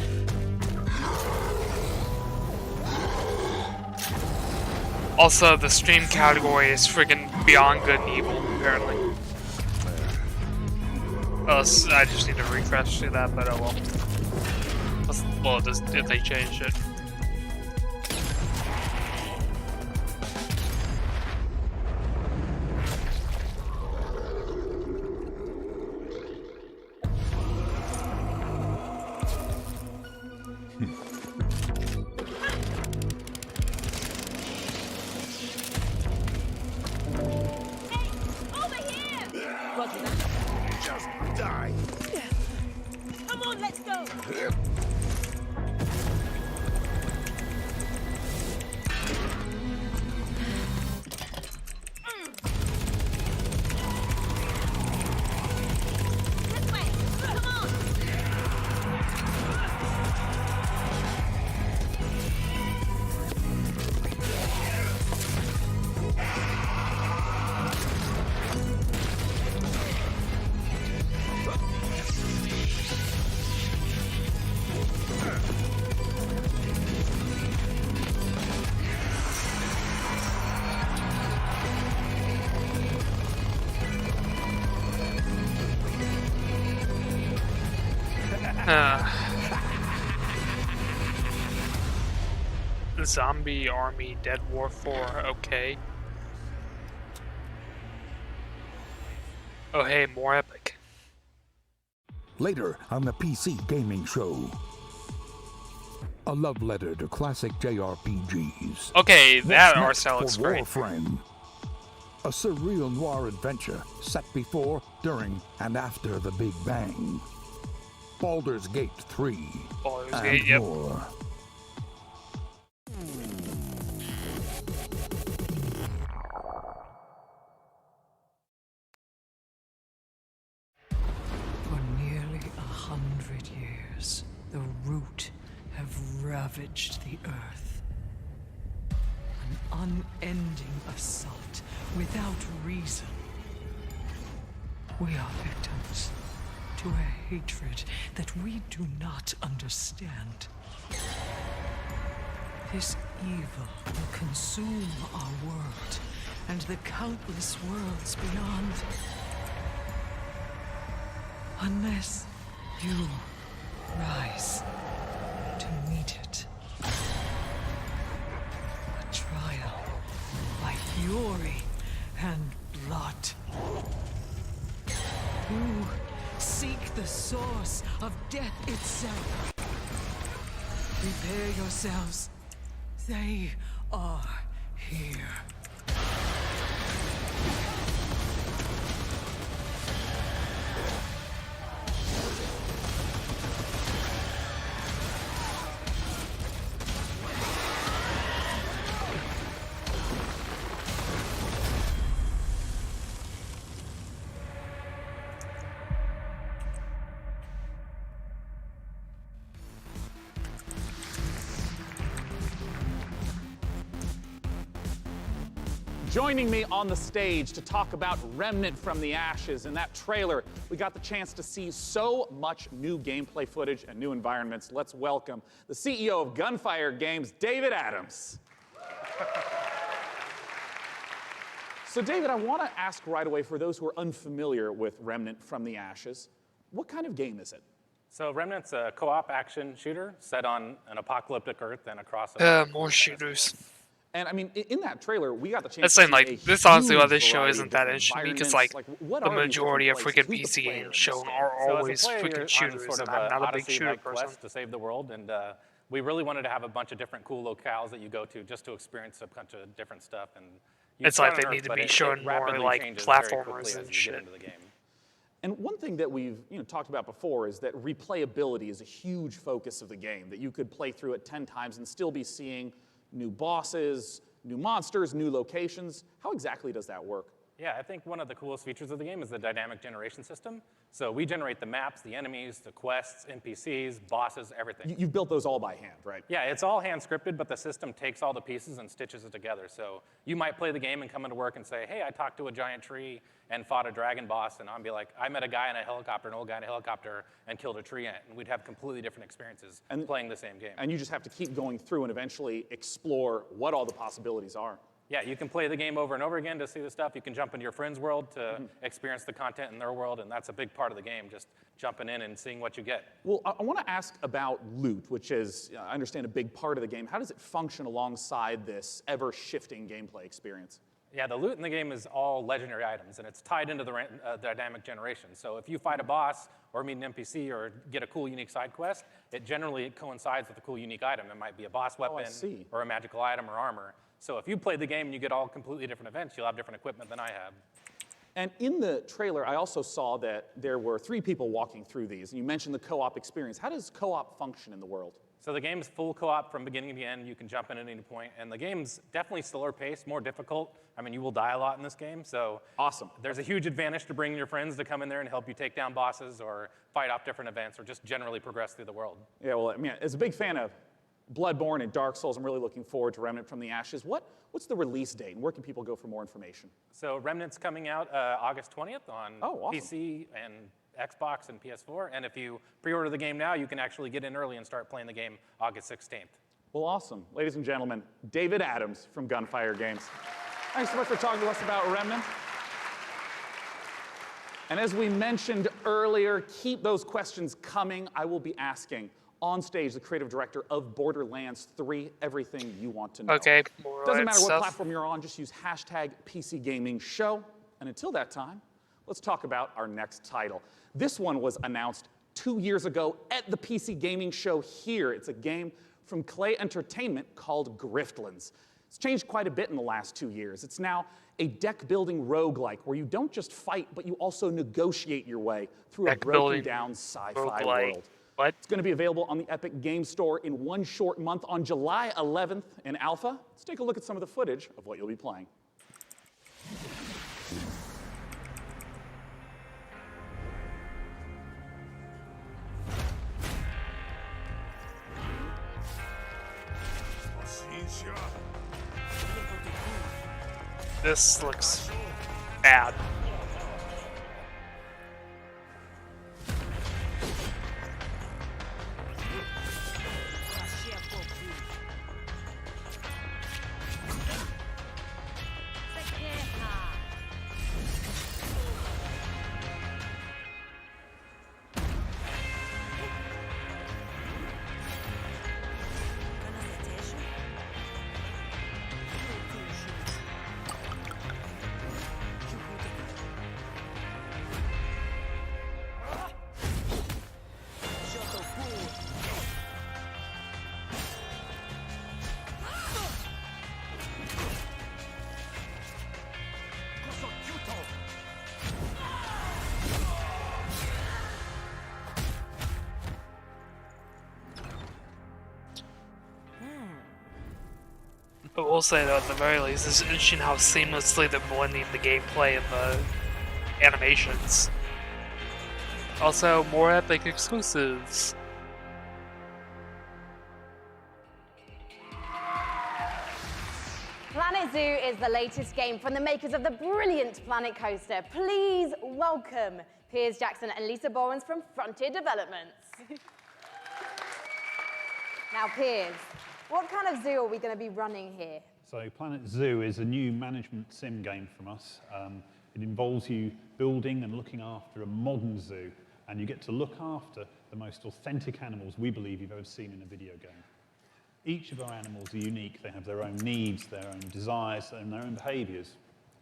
Also, the stream category is freaking beyond good and evil, apparently. I just need to refresh to that, but oh well. Well, just if they changed it. Just die. Come on, let's go. This way. Come on. Zombie Army Dead War 4, okay. Oh hey, more epic. Later on the PC Gaming Show. A love letter to classic JRPGs. Okay, that art What's style next looks for great. Warframe? A surreal noir adventure set before, during, and after the Big Bang. Baldur's Gate 3. Baldur's and Gate, yep. more. For nearly 100 years, the Root have ravaged the Earth. An unending assault without reason. We are victims to a hatred that we do not understand. This evil will consume our world and the countless worlds beyond. Unless you rise to meet it. A trial by fury and blood. You seek the source of death itself. Prepare yourselves. They are here. Joining me on the stage to talk about Remnant from the Ashes. In that trailer, we got the chance to see so much new gameplay footage and new environments. Let's welcome the CEO of Gunfire Games, David Adams. So David, I want to ask right away, for those who are unfamiliar with Remnant from the Ashes, what kind of game is it? So Remnant's a co-op action shooter set on an apocalyptic Earth and across More shooters. And I mean, in that trailer, we got the chance That's to saying, see like, a this honestly, why huge this show variety isn't of that different interesting to me, because, environments. like, what the are these majority of different freaking places? Who's the PC player in games this shown game? are So always as a player, freaking you're shooters, on sort of and I'm not a big Odyssey shooter like person. quest to save the world, and we really wanted to have a bunch of different cool locales that you go to just to experience a bunch of different stuff. And you It's like start they on need Earth, to but be it showing more, rapidly like, changes very platformers quickly and as you shit. get into the game. And one thing that we've talked about before is that replayability is a huge focus of the game, that you could play through it 10 times and still be seeing new bosses, new monsters, new locations. How exactly does that work? Yeah, I think one of the coolest features of the game is the dynamic generation system. So we generate the maps, the enemies, the quests, NPCs, bosses, everything. You've built those all by hand, right? Yeah, it's all hand scripted, but the system takes all the pieces and stitches it together. So you might play the game and come into work and say, hey, I talked to a giant tree and fought a dragon boss, and I'll be like, I met a guy in a helicopter, an old guy in a helicopter, and killed a tree ant. And we'd have completely different experiences playing the same game. And you just have to keep going through and eventually explore what all the possibilities are. Yeah, you can play the game over and over again to see the stuff. You can jump into your friend's world to experience the content in their world, and that's a big part of the game, just jumping in and seeing what you get. Well, I want to ask about loot, which is, I understand, a big part of the game. How does it function alongside this ever-shifting gameplay experience? Yeah, the loot in the game is all legendary items, and it's tied into the dynamic generation. So if you fight a boss or meet an NPC or get a cool, unique side quest, it generally coincides with a cool, unique item. It might be a boss weapon or a magical item or armor. So if you play the game and you get all completely different events, you'll have different equipment than I have. And in the trailer, I also saw that there were 3 people walking through these, and you mentioned the co-op experience. How does co-op function in the world? So the game's full co-op from beginning to end. You can jump in at any point, and the game's definitely slower paced, more difficult. I mean, you will die a lot in this game, so awesome. There's a huge advantage to bringing your friends to come in there and help you take down bosses or fight off different events or just generally progress through the world. Yeah, well, I mean, as a big fan of Bloodborne and Dark Souls, I'm really looking forward to Remnant from the Ashes. What's the release date, and where can people go for more information? So Remnant's coming out August 20th on PC and Xbox and PS4, and if you pre-order the game now, you can actually get in early and start playing the game August 16th. Well, awesome. Ladies and gentlemen, David Adams from Gunfire Games. Thanks so much for talking to us about Remnant. And as we mentioned earlier, keep those questions coming. I will be asking on stage the creative director of Borderlands 3 everything you want to know. Okay, Doesn't matter what stuff. platform you're on, just use hashtag PC Gaming Show. And until that time, let's talk about our next title. This one was announced 2 years ago at the PC Gaming Show here. It's a game from Clay Entertainment called Griftlands. It's changed quite a bit in the last 2 years. It's now a deck-building roguelike where you don't just fight, but you also negotiate your way through a broken-down sci-fi world. What? It's going to be available on the Epic Game Store in one short month on July 11th in alpha. Let's take a look at some of the footage of what you'll be playing. This looks bad. But we'll say though, at the very least, it's interesting how seamlessly they're blending the gameplay and the animations. Also, more Epic exclusives. Planet Zoo is the latest game from the makers of the brilliant Planet Coaster. Please welcome Piers Jackson and Lisa Borens from Frontier Developments. Now, Piers, what kind of zoo are we going to be running here? So Planet Zoo is a new management sim game from us. It involves you building and looking after a modern zoo, and you get to look after the most authentic animals we believe you've ever seen in a video game. Each of our animals are unique. They have their own needs, their own desires, and their own behaviors.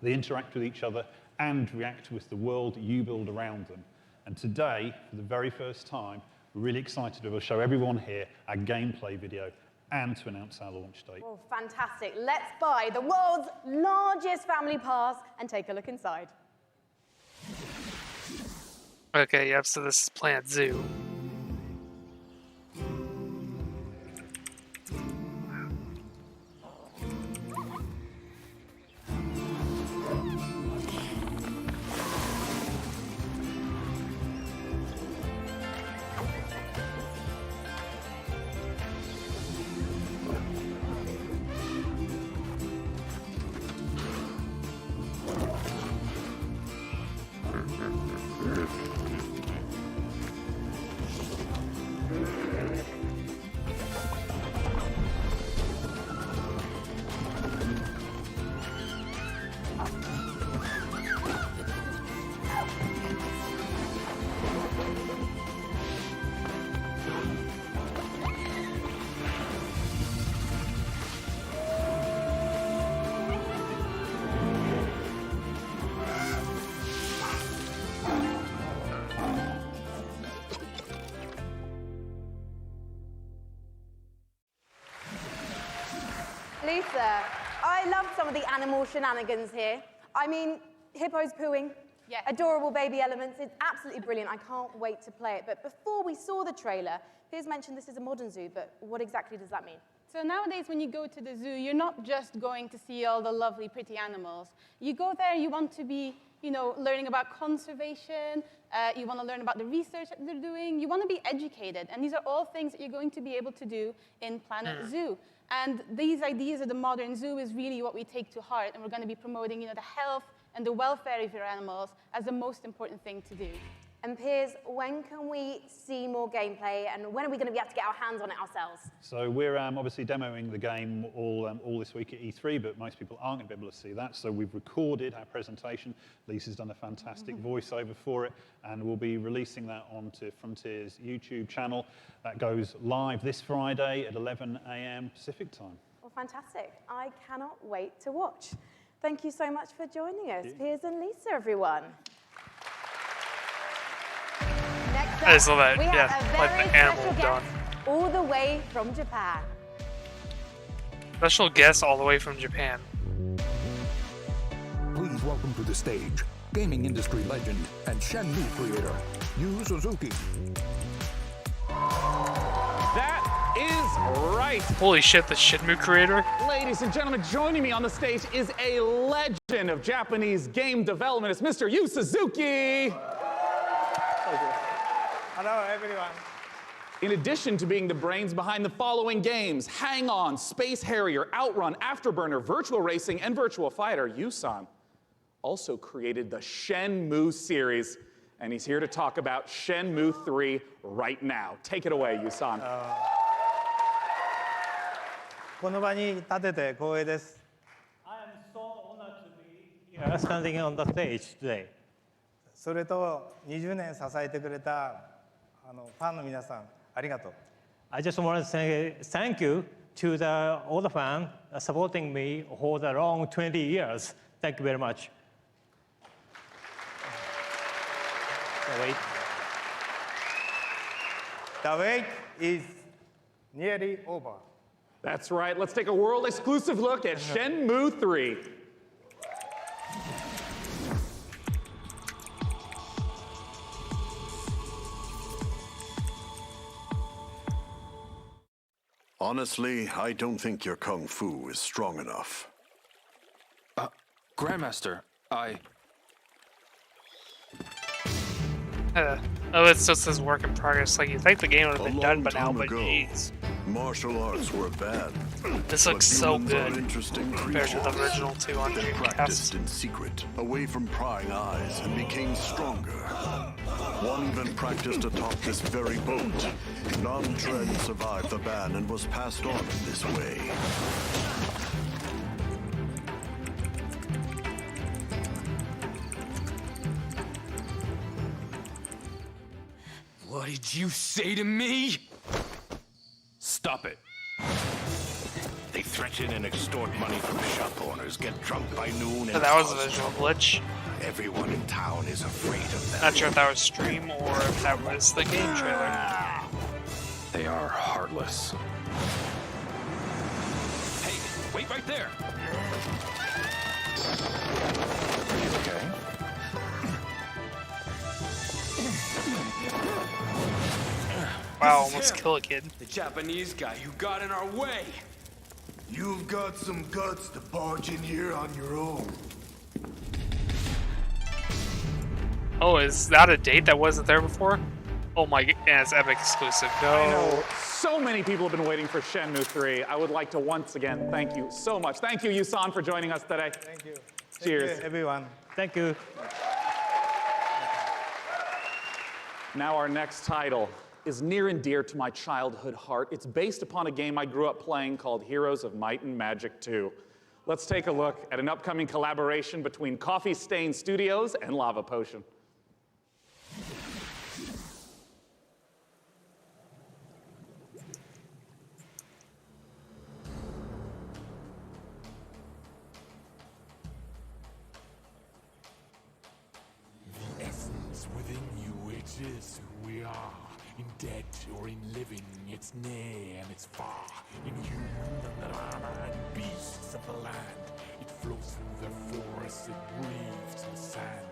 They interact with each other and react with the world that you build around them. And today, for the very first time, we're really excited to be able to show everyone here our gameplay video and to announce our launch date. Well, fantastic. Let's buy the world's largest family pass and take a look inside. Okay, yep, so this is Planet Zoo. Lisa, I love some of the animal shenanigans here. I mean, hippos pooing, adorable baby elements. It's absolutely brilliant. I can't wait to play it. But before we saw the trailer, Piers mentioned this is a modern zoo, but what exactly does that mean? So nowadays, when you go to the zoo, you're not just going to see all the lovely, pretty animals. You go there, you want to be, learning about conservation. You want to learn about the research that they're doing. You want to be educated. And these are all things that you're going to be able to do in Planet Zoo. And these ideas of the modern zoo is really what we take to heart. And we're going to be promoting, the health and the welfare of your animals as the most important thing to do. And Piers, when can we see more gameplay, and when are we going to be able to get our hands on it ourselves? So we're obviously demoing the game all this week at E3, but most people aren't going to be able to see that. So we've recorded our presentation. Lisa's done a fantastic voiceover for it, and we'll be releasing that onto Frontier's YouTube channel. That goes live this Friday at 11 a.m. Pacific time. Well, fantastic. I cannot wait to watch. Thank you so much for joining us, Piers and Lisa, everyone. I just love that, we have yeah, a like very the animal special done. guest all the way from Japan. Special guest all the way from Japan. Please welcome to the stage gaming industry legend and Shenmue creator, Yu Suzuki. That is right. Holy shit, the Shenmue creator. Ladies and gentlemen, joining me on the stage is a legend of Japanese game development. It's Mr. Yu Suzuki. Hello, everyone. In addition to being the brains behind the following games, Hang On, Space Harrier, Outrun, Afterburner, Virtual Racing, and Virtual Fighter, Yu-san also created the Shenmue series, and he's here to talk about Shenmue 3 right now. Take it away, Yu-san. この場に立てて光栄です。I am so honored to be here standing on the stage today. それと20年支えてくれたファンの皆さん、ありがとう。I just want to say thank you to all the fans supporting me for the long 20 years. Thank you very much. The wait is nearly over. That's right. Let's take a world exclusive look at Shenmue 3. Honestly, I don't think your kung fu is strong enough. Grandmaster, Oh, it still says work in progress. Like, you think the game would have been done by now, but jeez. Martial arts were bad. This looks so good Interesting compared to the original two on They Dreamcast. practiced in secret, away from prying eyes, and became stronger. One even practiced atop this very boat. Nam-Tren survived the ban and was passed on in this way. what did you say to me? Stop it. They threaten and extort money from shop owners, get drunk by noon, So and that was a cause visual trouble. glitch. Everyone in town is afraid of them. Not sure if that was stream or if that was the game trailer. They are heartless. Hey, wait right there. Okay. Wow, almost kill a kid. The Japanese guy who got in our way. You've got some guts to barge in here on your own. Oh, is that a date that wasn't there before? Oh my, yeah, it's Epic exclusive. No. I know so many people have been waiting for Shenmue 3. I would like to once again thank you so much. Thank you, Yu-san, for joining us today. Thank you. Cheers. Thank you, everyone. Thank you. Now our next title is near and dear to my childhood heart. It's based upon a game I grew up playing called Heroes of Might and Magic 2. Let's take a look at an upcoming collaboration between Coffee Stain Studios and Lava Potion. The essence within you, it is who we are. In dead or in living, it's near and it's far. In human and beasts of the land, it flows through the forests, it breathes the sand.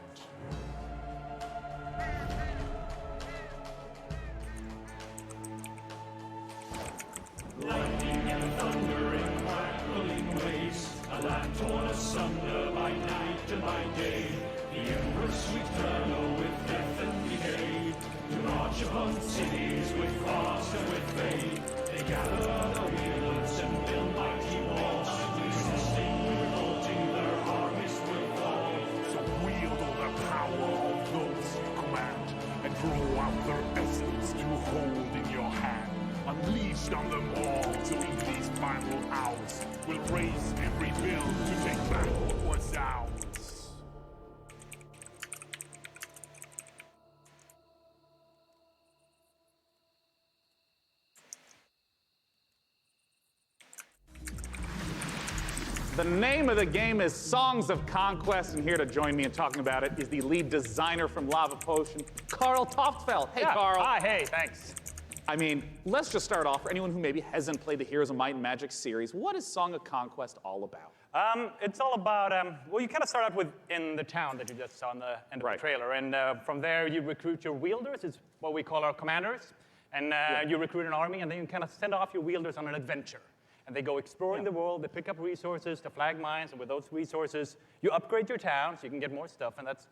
Lightning and thunder and crackling waves, a land torn asunder by night and by day. The Emperor's sweet turtle with death and decay, to march upon cities with frost and with faith. They gather the wheelers and build mighty walls, resisting, revolting, their armies will fall. So wield all the power of those you command, and draw out their essence to hold in your hand. Unleashed on them all, so in these final hours, we'll raise and rebuild to take back what was ours. The name of the game is Songs of Conquest, and here to join me in talking about it is the lead designer from Lava Potion, Carl Toftfeld. Hey, Carl. Hi, hey, thanks. I mean, let's just start off. For anyone who maybe hasn't played the Heroes of Might and Magic series, what is Song of Conquest all about? It's all about, well, you kind of start out with in the town that you just saw in the end of the trailer, and from there you recruit your wielders, it's what we call our commanders, and you recruit an army, and then you kind of send off your wielders on an adventure. And they go exploring the world, they pick up resources to flag mines, and with those resources, you upgrade your town so you can get more stuff, and that's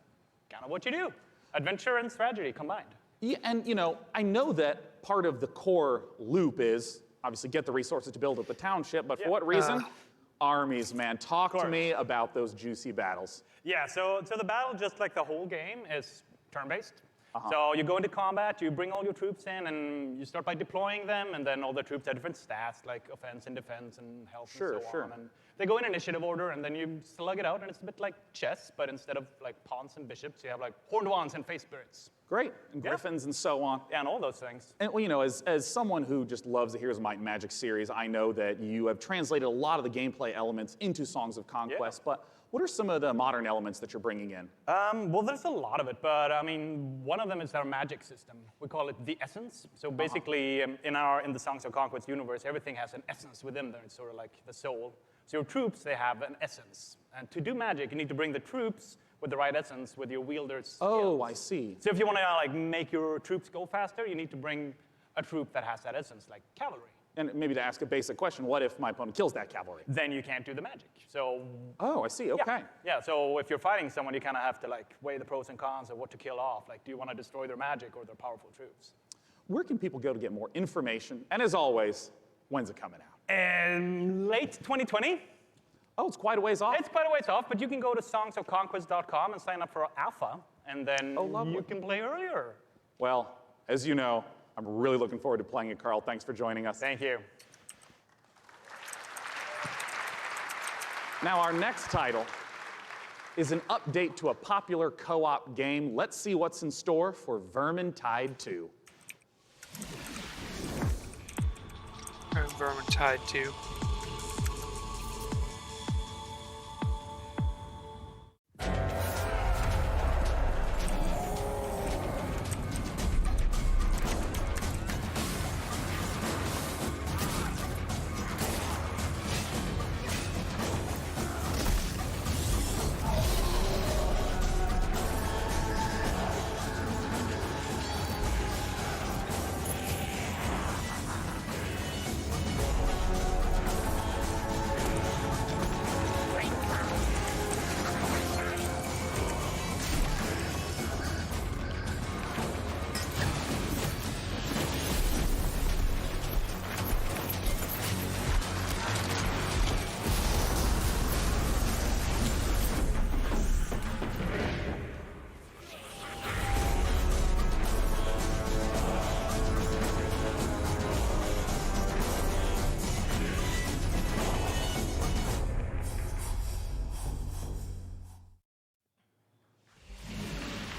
kind of what you do. Adventure and strategy combined. Yeah, and you know, I know that part of the core loop is obviously get the resources to build up the township, but for what reason? Armies, man. Talk to me about those juicy battles. Yeah, so the battle, just like the whole game, is turn-based. So you go into combat, you bring all your troops in, and you start by deploying them, and then all the troops have different stats, like offense and defense and health and so on. And they go in initiative order, and then you slug it out, and it's a bit like chess, but instead of like pawns and bishops, you have like horned wands and face spirits. Great, and griffins and so on. Yeah, and all those things. And well, you know, as someone who just loves the Heroes of Might and Magic series, I know that you have translated a lot of the gameplay elements into Songs of Conquest, but what are some of the modern elements that you're bringing in? Well, there's a lot of it, but I mean, one of them is our magic system. We call it the essence. So basically, in the Songs of Conquest universe, everything has an essence within there. It's sort of like the soul. So your troops, they have an essence. And to do magic, you need to bring the troops with the right essence, with your wielders. Oh, I see. So if you want to like make your troops go faster, you need to bring a troop that has that essence, like cavalry. And maybe to ask a basic question, what if my opponent kills that cavalry? Then you can't do the magic. So. Oh, I see. Okay. Yeah. So if you're fighting someone, you kind of have to like weigh the pros and cons of what to kill off. Like, do you want to destroy their magic or their powerful troops? Where can people go to get more information? And as always, when's it coming out? Late 2020. Oh, it's quite a ways off. It's quite a ways off, but you can go to songsofconquest.com and sign up for alpha, and then you can play earlier. Well, as you know, I'm really looking forward to playing it, Carl. Thanks for joining us. Thank you. Now, our next title is an update to a popular co-op game. Let's see what's in store for Vermintide 2. Vermintide 2.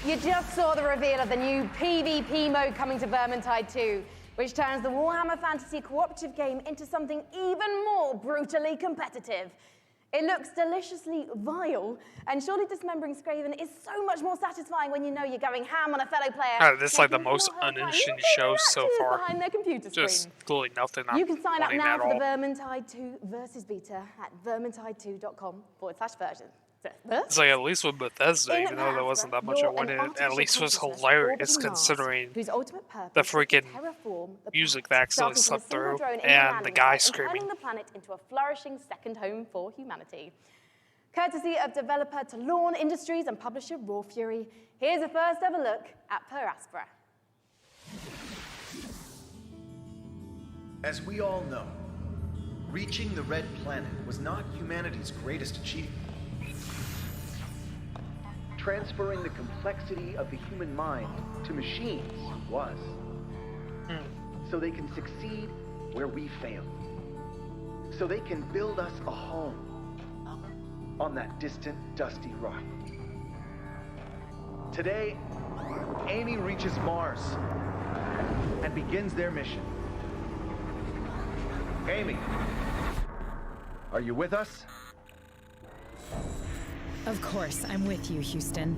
You just saw the reveal of the new PvP mode coming to Vermintide 2, which turns the Warhammer Fantasy cooperative game into something even more brutally competitive. It looks deliciously vile, and surely dismembering Skaven is so much more satisfying when you know you're going ham on a fellow player. This is like the most uninteresting show so far. Behind their computer screen. Just clearly nothing. You can sign up wanting now at for the all. Vermintide 2 versus beta at vermintide2.com/version. It's like, at least with Bethesda, even though there wasn't that much I wanted, at least it was hilarious considering the freaking music that actually slept through and the guy screaming. Turning the planet into a flourishing second home for humanity. Courtesy of developer Talon Industries and publisher Raw Fury, here's a first ever look at Per Aspera. As we all know, reaching the Red Planet was not humanity's greatest achievement. Transferring the complexity of the human mind to machines was. So they can succeed where we failed. So they can build us a home on that distant, dusty rock. Today, Amy reaches Mars and begins their mission. Amy, are you with us? Of course, I'm with you, Houston.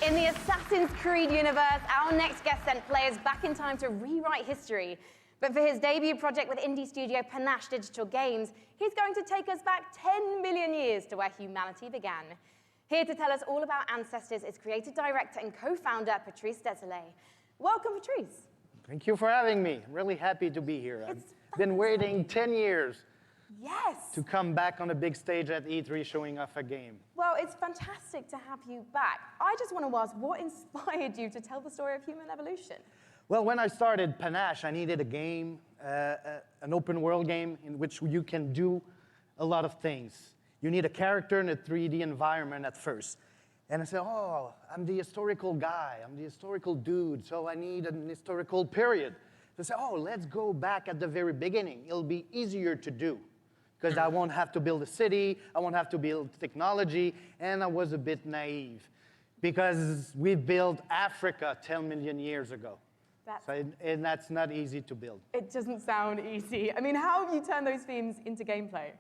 In the Assassin's Creed universe, our next guest sent players back in time to rewrite history. But for his debut project with indie studio Panache Digital Games, he's going to take us back 10 million years to where humanity began. Here to tell us all about ancestors is creative director and co-founder Patrice Désilets. Welcome, Patrice. Thank you for having me. I'm really happy to be here. I've been waiting 10 years to come back on a big stage at E3 showing off a game. Well, it's fantastic to have you back. I just want to ask, what inspired you to tell the story of human evolution? Well, when I started Panache, I needed a game, an open world game in which you can do a lot of things. You need a character in a 3D environment at first. And I said, oh, I'm the historical guy, I'm the historical dude, so I need an historical period. So I said, oh, let's go back at the very beginning. It'll be easier to do, because I won't have to build a city, I won't have to build technology, and I was a bit naive, because we built Africa 10 million years ago. And that's not easy to build. It doesn't sound easy. I mean, how have you turned those themes into gameplay?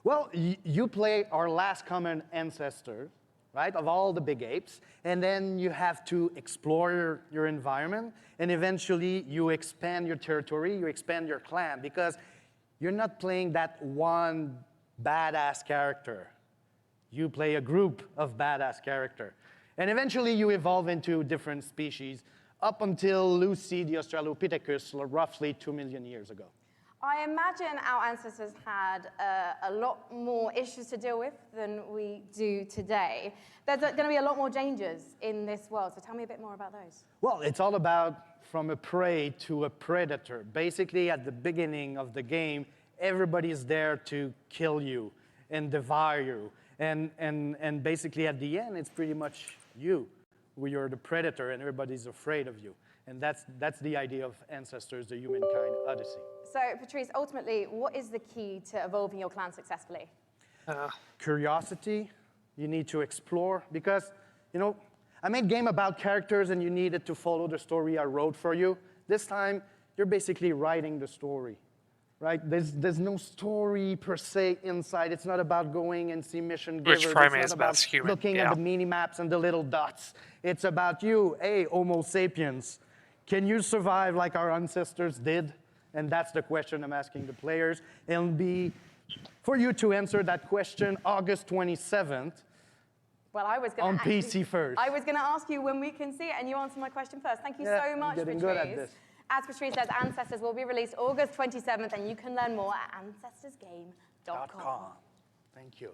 Well, you play our last common ancestor, right, of all the big apes, and then you have to explore your environment, and eventually you expand your territory, you expand your clan, because you're not playing that one badass character. You play a group of badass characters. And eventually you evolve into different species, up until Lucy the Australopithecus roughly 2 million years ago. I imagine our ancestors had a lot more issues to deal with than we do today. There's going to be a lot more dangers in this world, so tell me a bit more about those. Well, it's all about from a prey to a predator. Basically, at the beginning of the game, everybody's there to kill you and devour you. And basically, at the end, it's pretty much you. You're the predator, and everybody's afraid of you. And that's the idea of Ancestors, the Humankind Odyssey. So, Patrice, ultimately, what is the key to evolving your clan successfully? Curiosity. You need to explore, because, you know, I made a game about characters, and you needed to follow the story I wrote for you. This time, you're basically writing the story, right? There's no story per se inside. It's not about going and see mission givers. Which primate it's is not best human. looking at the mini-maps and the little dots. It's about you, hey, Homo sapiens. Can you survive like our ancestors did? And that's the question I'm asking the players. It'll be for you to answer that question August 27th. Well, I was going on PC first. I was going to ask you when we can see it, and you answered my question first. Thank you so much, getting Patrice. good at this. As Patrice says, Ancestors will be released August 27th, and you can learn more at ancestorsgame.com. Thank you.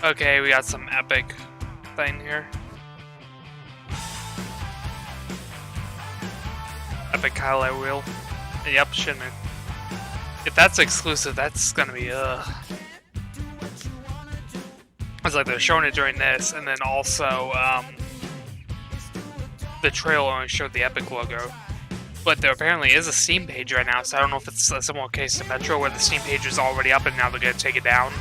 Okay, we got some epic thing here. Epic highlight wheel. Yep, shouldn't it? If that's exclusive, that's gonna be It's like they're showing it during this, and then also the trailer only showed the Epic logo. But there apparently is a Steam page right now, so I don't know if it's a similar case to Metro where the Steam page is already up and now they're gonna take it down,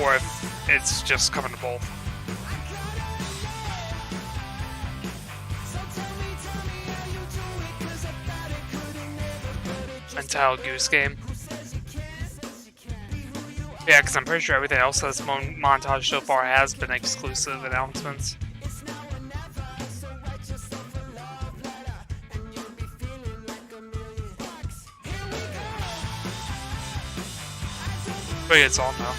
or if it's just coming to both. Entitled Goose Game. Yeah, because I'm pretty sure everything else that's montage so far has been exclusive announcements. But it's on now.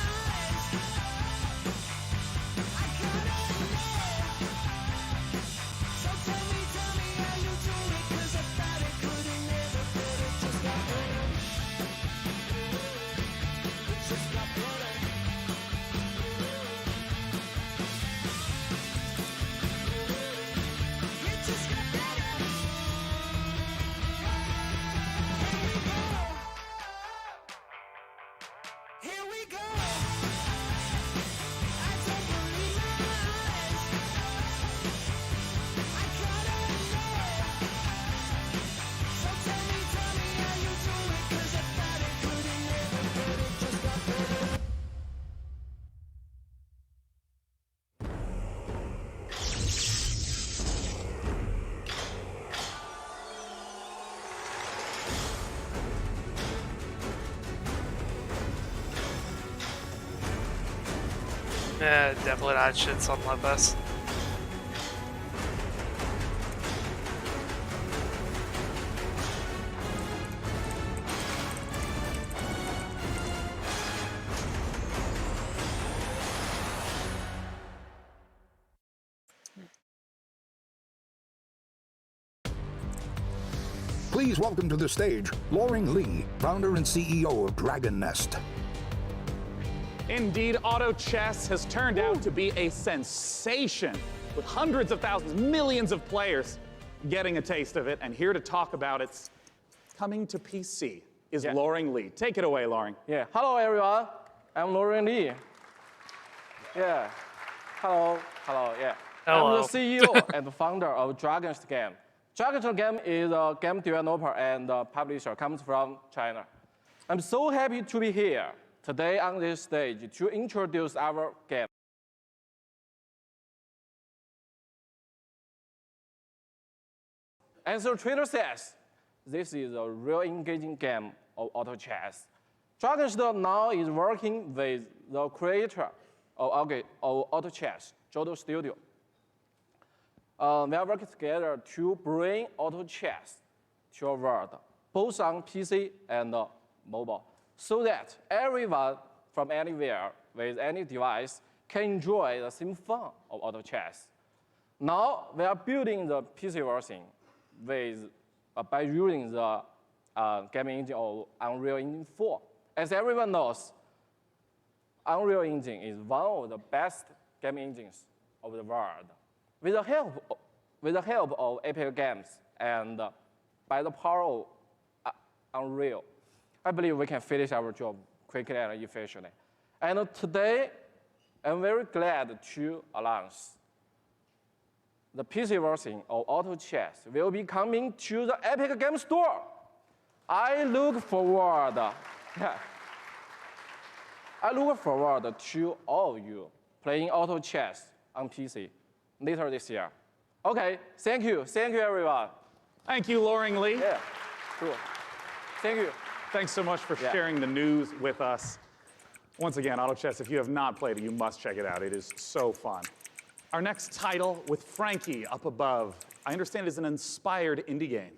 Definitely not shit something like this. Please welcome to the stage Loring Lee, founder and CEO of Dragon Nest. Indeed, auto chess has turned out to be a sensation, with hundreds of thousands, millions of players getting a taste of it. And here to talk about its coming to PC is Loring Lee. Take it away, Loring. Yeah. Hello, everyone. I'm Loring Lee. Yeah. Hello. Hello. Yeah. Hello. I'm the CEO and founder of Dragon's Game. Dragon's Game is a game developer and publisher, comes from China. I'm so happy to be here today on this stage to introduce our game. As the trailer says, this is a real engaging game of auto chess. Dragon's now is working with the creator of auto chess, Jodo Studio. We are working together to bring auto chess to a world, both on PC and mobile, so that everyone from anywhere with any device can enjoy the same fun of auto chess. Now we are building the PC version by using the gaming engine of Unreal Engine 4. As everyone knows, Unreal Engine is one of the best gaming engines of the world. With the help of Epic Games and by the power of Unreal, I believe we can finish our job quickly and efficiently. And today, I'm very glad to announce the PC version of Auto Chess will be coming to the Epic Games Store. I look forward to all of you playing Auto Chess on PC later this year. Okay, thank you everyone. Thank you, Loring Lee. Yeah, cool. Thank you. Thanks so much for sharing the news with us. Once again, Auto Chess, if you have not played it, you must check it out. It is so fun. Our next title with Frankie up above, I understand is an inspired indie game.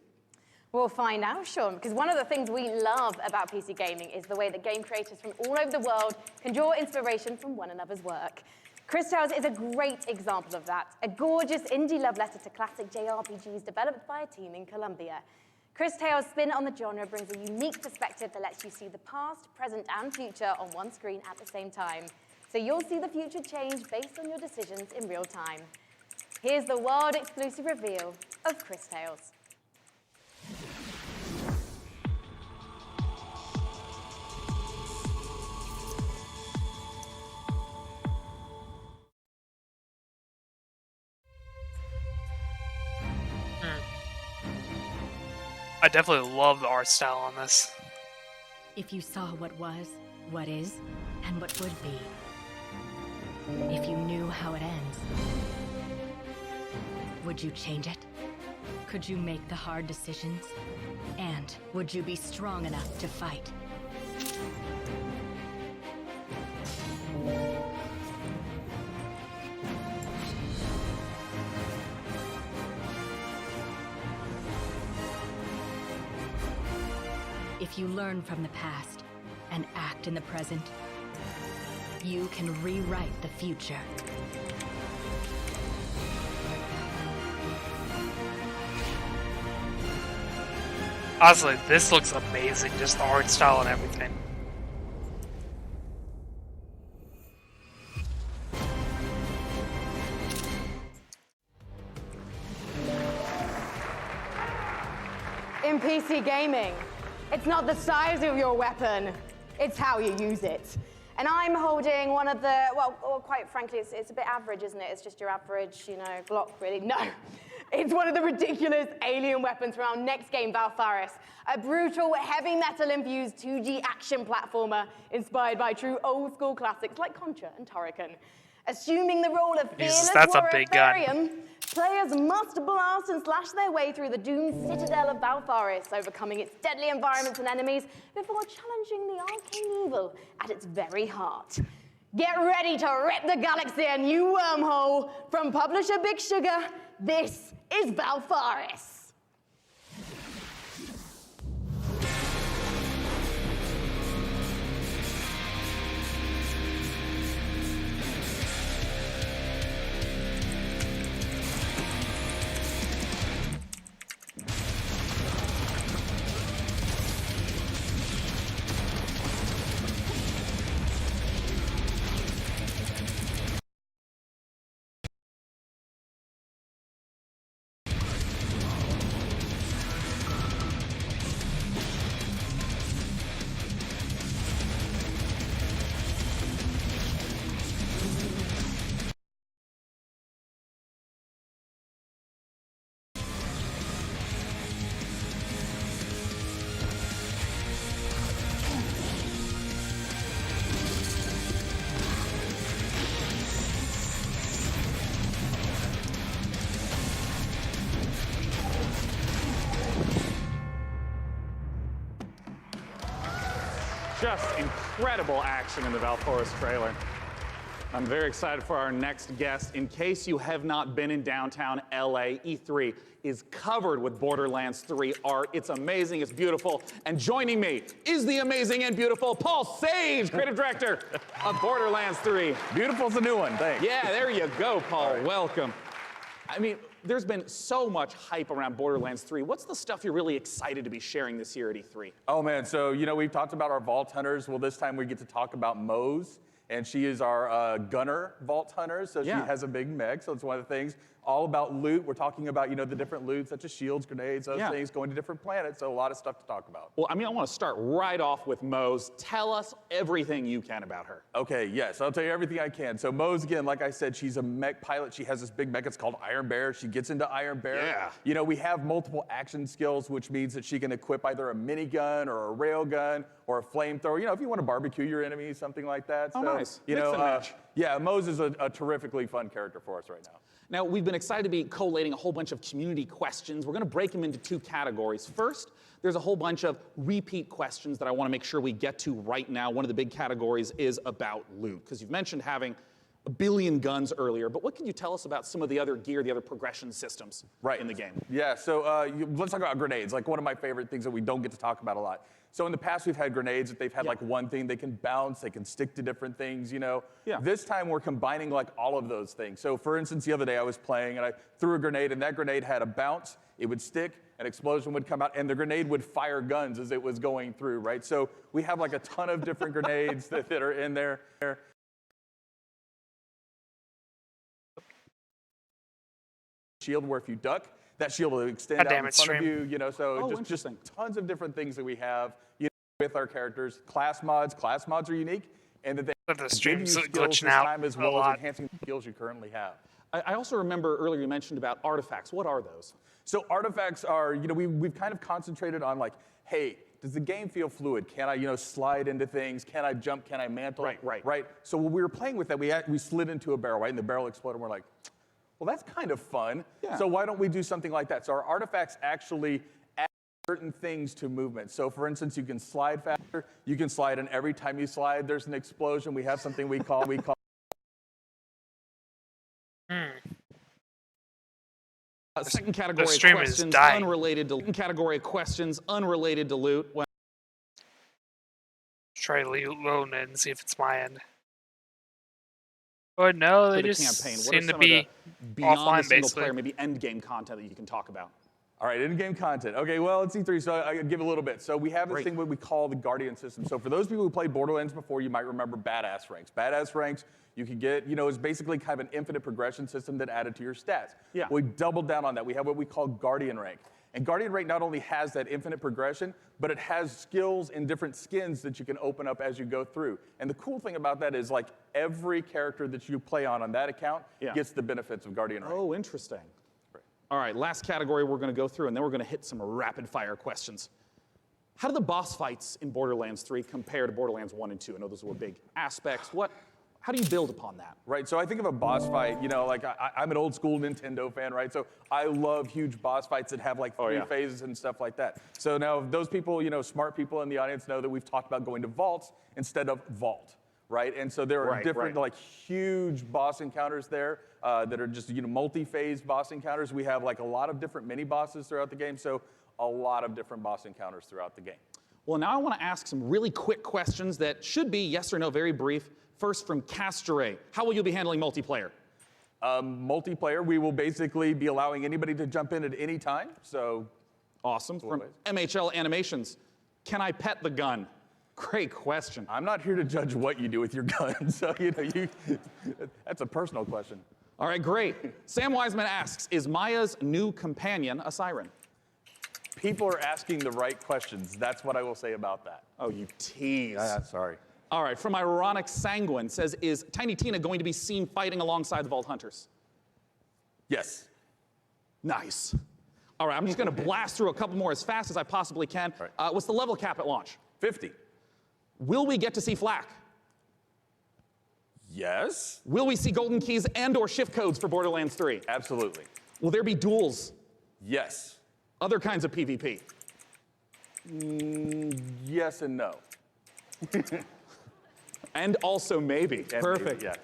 We'll find out, Sean, because one of the things we love about PC gaming is the way that game creators from all over the world can draw inspiration from one another's work. Cris Tales is a great example of that, a gorgeous indie love letter to classic JRPGs developed by a team in Colombia. Cris Tales' spin on the genre brings a unique perspective that lets you see the past, present, and future on one screen at the same time. So you'll see the future change based on your decisions in real time. Here's the world-exclusive reveal of Cris Tales. I definitely love the art style on this. If you saw what was, what is, and what would be. If you knew how it ends, would you change it? Could you make the hard decisions? And would you be strong enough to fight? If you learn from the past and act in the present, you can rewrite the future. Honestly, this looks amazing, just the art style and everything. In PC gaming, it's not the size of your weapon, it's how you use it. And I'm holding one of the, well, quite frankly, it's a bit average, isn't it? It's just your average, Glock, really. No. It's one of the ridiculous alien weapons from our next game, Valfaris, a brutal, heavy metal-infused 2D action platformer inspired by true old-school classics like Contra and Turrican. Assuming the role of fearless warrior Therium, players must blast and slash their way through the doomed citadel of Valfaris, overcoming its deadly environments and enemies before challenging the arcane evil at its very heart. Get ready to rip the galaxy a new wormhole. From publisher Big Sugar, this is Valfaris. Just incredible action in the Valfaris trailer. I'm very excited for our next guest. In case you have not been in downtown LA, E3 is covered with Borderlands 3 art. It's amazing, it's beautiful. And joining me is the amazing and beautiful Paul Sage, creative director of Borderlands 3. Beautiful's a new one, thanks. Yeah, there you go, Paul. Right. Welcome. I mean, there's been so much hype around Borderlands 3. What's the stuff you're really excited to be sharing this year at E3? Oh man, so we've talked about our Vault Hunters. Well, this time we get to talk about Mose, and she is our gunner Vault Hunter, so she has a big mech, so it's one of the things. All about loot. We're talking about, the different loot, such as shields, grenades, those things, going to different planets, so a lot of stuff to talk about. Well, I want to start right off with Mose. Tell us everything you can about her. Okay, yes, I'll tell you everything I can. So Mose, again, like I said, she's a mech pilot. She has this big mech, it's called Iron Bear. She gets into Iron Bear. Yeah. We have multiple action skills, which means that she can equip either a minigun or a railgun or a flamethrower, if you want to barbecue your enemies, something like that. Oh, so, nice. Mix and match. Yeah, Mose is a terrifically fun character for us right now. Now, we've been excited to be collating a whole bunch of community questions. We're going to break them into two categories. First, there's a whole bunch of repeat questions that I want to make sure we get to right now. One of the big categories is about loot, because you've mentioned having a billion guns earlier, but what can you tell us about some of the other gear, the other progression systems in the game? Yeah, so let's talk about grenades, like one of my favorite things that we don't get to talk about a lot. So in the past, we've had grenades that they've had like one thing. They can bounce, they can stick to different things, Yeah. This time, we're combining like all of those things. So for instance, the other day I was playing and I threw a grenade, and that grenade had a bounce, it would stick, an explosion would come out, and the grenade would fire guns as it was going through, right? So we have like a ton of different grenades that are in there. Shield where if you duck, that shield will extend out in front of you, so just tons of different things that we have with our characters. Class mods are unique, and that they the stream's give you skills glitching this out time as well as enhancing the skills you currently have. I also remember earlier you mentioned about artifacts. What are those? So artifacts are, we've kind of concentrated on like, hey, does the game feel fluid? Can I, slide into things? Can I jump? Can I mantle? Right. So when we were playing with that, we slid into a barrel, right? And the barrel exploded, and we're like, well, that's kind of fun. Yeah. So why don't we do something like that? So our artifacts actually add certain things to movement. So for instance, you can slide faster. You can slide, and every time you slide, there's an explosion. We have something we call. Second category of questions unrelated to loot. Well, try to load in and see if it's my end. Oh no, they just campaign. seem to be beyond offline, the single basically. player, maybe end game content that you can talk about. All right, in-game content. Okay, well, it's E3, so I give a little bit. So we have this thing what we call the Guardian system. So for those people who played Borderlands before, you might remember Badass Ranks. Badass Ranks, you can get, is basically kind of an infinite progression system that added to your stats. Yeah. We doubled down on that. We have what we call Guardian Rank. And Guardian Rank not only has that infinite progression, but it has skills and different skins that you can open up as you go through. And the cool thing about that is like every character that you play on that account gets the benefits of Guardian Rank. Oh, interesting. All right, last category we're going to go through, and then we're going to hit some rapid-fire questions. How do the boss fights in Borderlands 3 compare to Borderlands 1 and 2? I know those were big aspects. How do you build upon that? Right, so I think of a boss fight, like I'm an old school Nintendo fan, right? So I love huge boss fights that have like three phases and stuff like that. So now those people, smart people in the audience know that we've talked about going to vaults instead of vault. right? And so there are different, like, huge boss encounters there that are just, multi-phase boss encounters. We have, like, a lot of different mini-bosses throughout the game, so a lot of different boss encounters throughout the game. Well, now I want to ask some really quick questions that should be yes or no, very brief. First, from Castore. How will you be handling multiplayer? Multiplayer, we will basically be allowing anybody to jump in at any time, so. Awesome. From MHL Animations. Can I pet the gun? Great question. I'm not here to judge what you do with your gun, so that's a personal question. All right, great. Sam Wiseman asks, is Maya's new companion a siren? People are asking the right questions. That's what I will say about that. Oh, you tease. Sorry. All right, from Ironic Sanguine says, is Tiny Tina going to be seen fighting alongside the Vault Hunters? Yes. Nice. All right, I'm just going to blast through a couple more as fast as I possibly can. What's the level cap at launch? 50. Will we get to see Flak? Yes. Will we see golden keys and or shift codes for Borderlands 3? Absolutely. Will there be duels? Yes. Other kinds of PvP? Yes and no. And also maybe. And perfect. Maybe, yeah.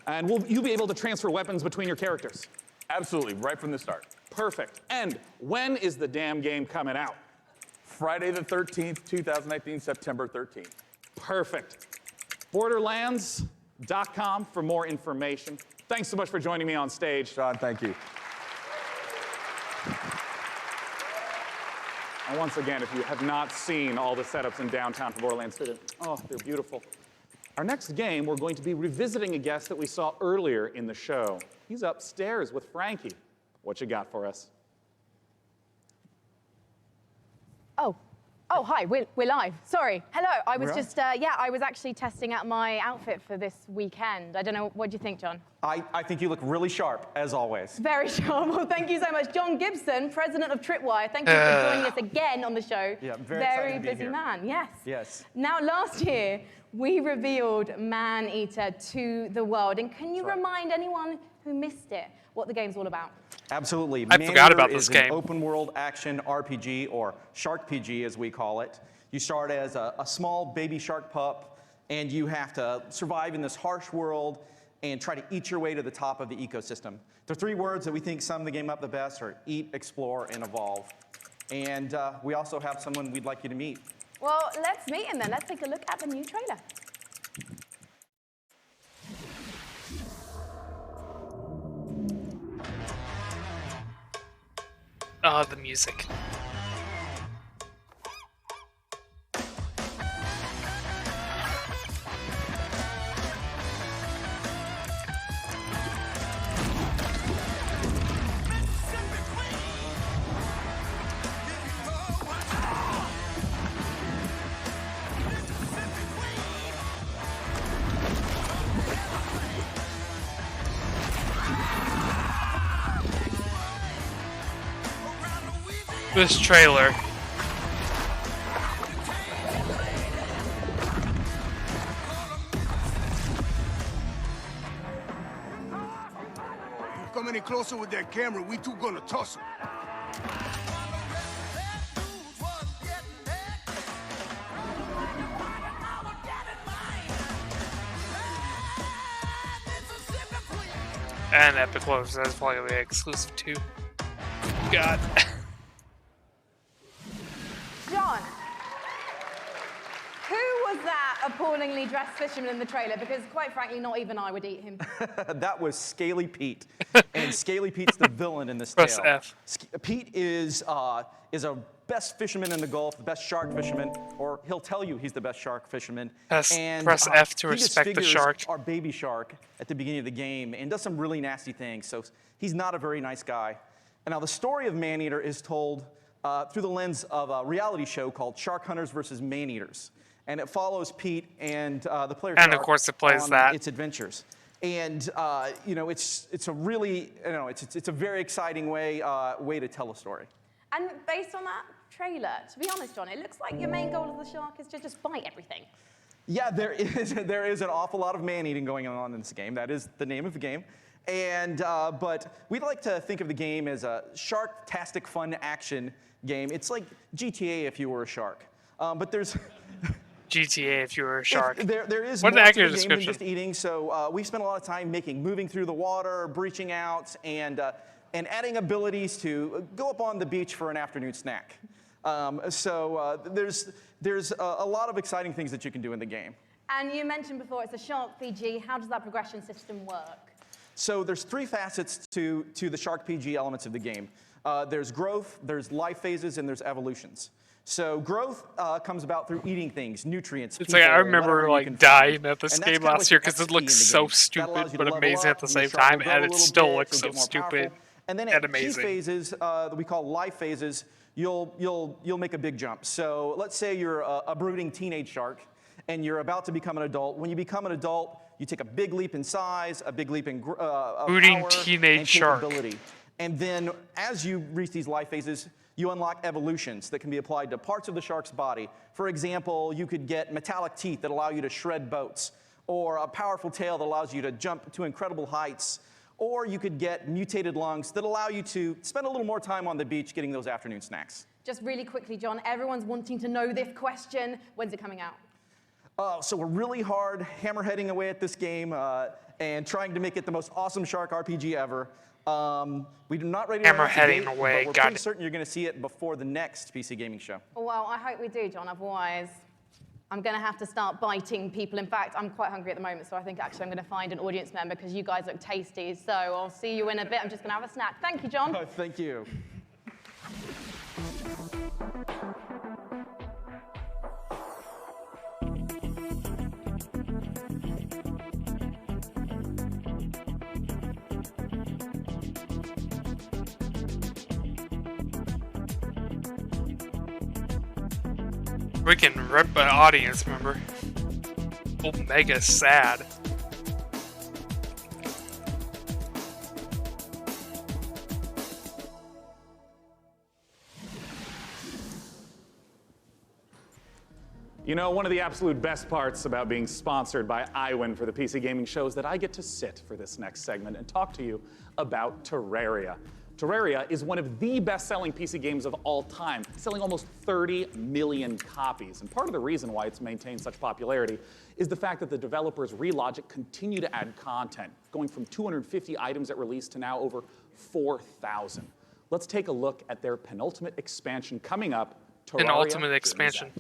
And will you be able to transfer weapons between your characters? Absolutely, right from the start. Perfect. And when is the damn game coming out? Friday the 13th, 2019, September 13th. Perfect. Borderlands.com for more information. Thanks so much for joining me on stage. Sean, thank you. And once again, if you have not seen all the setups in downtown for Borderlands 3, they're beautiful. Our next game, we're going to be revisiting a guest that we saw earlier in the show. He's upstairs with Frankie. What you got for us? Oh, hi, we're live. Sorry. Hello, I was just, I was actually testing out my outfit for this weekend. I don't know, what do you think, John? I think you look really sharp, as always. Very sharp. Well, thank you so much. John Gibson, president of Tripwire, thank you for joining us again on the show. Yeah, very excited to be busy here. man, yes. Yes. Now, last year, we revealed Man-Eater to the world. And can you remind anyone who missed it what the game's all about? Absolutely. I forgot about this is game. An open world action RPG, or Shark PG as we call it. You start as a small baby shark pup, and you have to survive in this harsh world and try to eat your way to the top of the ecosystem. The three words that we think sum the game up the best are eat, explore, and evolve. And we also have someone we'd like you to meet. Well, let's meet him then. Let's take a look at the new trailer. Oh, the music. This trailer. You come any closer with that camera, we two gonna tussle. And Epic Loves, that's probably gonna be exclusive too. God. John, who was that appallingly dressed fisherman in the trailer? Because quite frankly, not even I would eat him. That was Scaly Pete. And Scaly Pete's the villain in this Press tale. F. Pete is a best fisherman in the Gulf, the best shark fisherman, or he'll tell you he's the best shark fisherman. Press F to he respect the disfigures shark. Our baby shark at the beginning of the game and does some really nasty things. So he's not a very nice guy. And now the story of Man-Eater is told through the lens of a reality show called Shark Hunters versus Man-Eaters. And it follows Pete and the player And of shark course it plays on that. its adventures. And it's a really, it's a very exciting way to tell a story. And based on that trailer, to be honest, John, it looks like your main goal of the shark is to just bite everything. Yeah, there is an awful lot of man-eating going on in this game. That is the name of the game. And but we'd like to think of the game as a shark-tastic fun action game. It's like GTA if you were a shark. But there's GTA if you were a shark. There is what more an to accurate the game than description. just eating. So we spent a lot of time moving through the water, breaching out, and adding abilities to go up on the beach for an afternoon snack. There's a lot of exciting things that you can do in the game. And you mentioned before it's a Shark PG. How does that progression system work? So there's 3 facets to the Shark PG elements of the game. There's growth, there's life phases, and there's evolutions. So growth comes about through eating things, nutrients. It's people, like I remember like dying at this game last year because it looks so stupid but amazing at the same time, and it still looks so stupid and then and at key amazing. phases that we call life phases, you'll make a big jump. So let's say you're a brooding teenage shark, and you're about to become an adult. When you become an adult, you take a big leap in size, a big leap in brooding power teenage and shark. capability. And then as you reach these life phases, you unlock evolutions that can be applied to parts of the shark's body. For example, you could get metallic teeth that allow you to shred boats, or a powerful tail that allows you to jump to incredible heights, or you could get mutated lungs that allow you to spend a little more time on the beach getting those afternoon snacks. Just really quickly, John, everyone's wanting to know this question. When's it coming out? So we're really hard hammerheading away at this game and trying to make it the most awesome shark RPG ever. We do not ready to announce the date, but we're pretty certain you're going to see it before the next PC gaming show. Well, I hope we do, John. Otherwise, I'm going to have to start biting people. In fact, I'm quite hungry at the moment, so I think actually I'm going to find an audience member because you guys look tasty. So I'll see you in a bit. I'm just going to have a snack. Thank you, John. Thank you. Freaking rip an audience member. Omega's sad. You know, one of the absolute best parts about being sponsored by iWin for the PC Gaming Show is that I get to sit for this next segment and talk to you about Terraria. Terraria is one of the best-selling PC games of all time, selling almost 30 million copies. And part of the reason why it's maintained such popularity is the fact that the developers Relogic continue to add content, going from 250 items at release to now over 4,000. Let's take a look at their penultimate expansion coming up, Terraria. Penultimate expansion.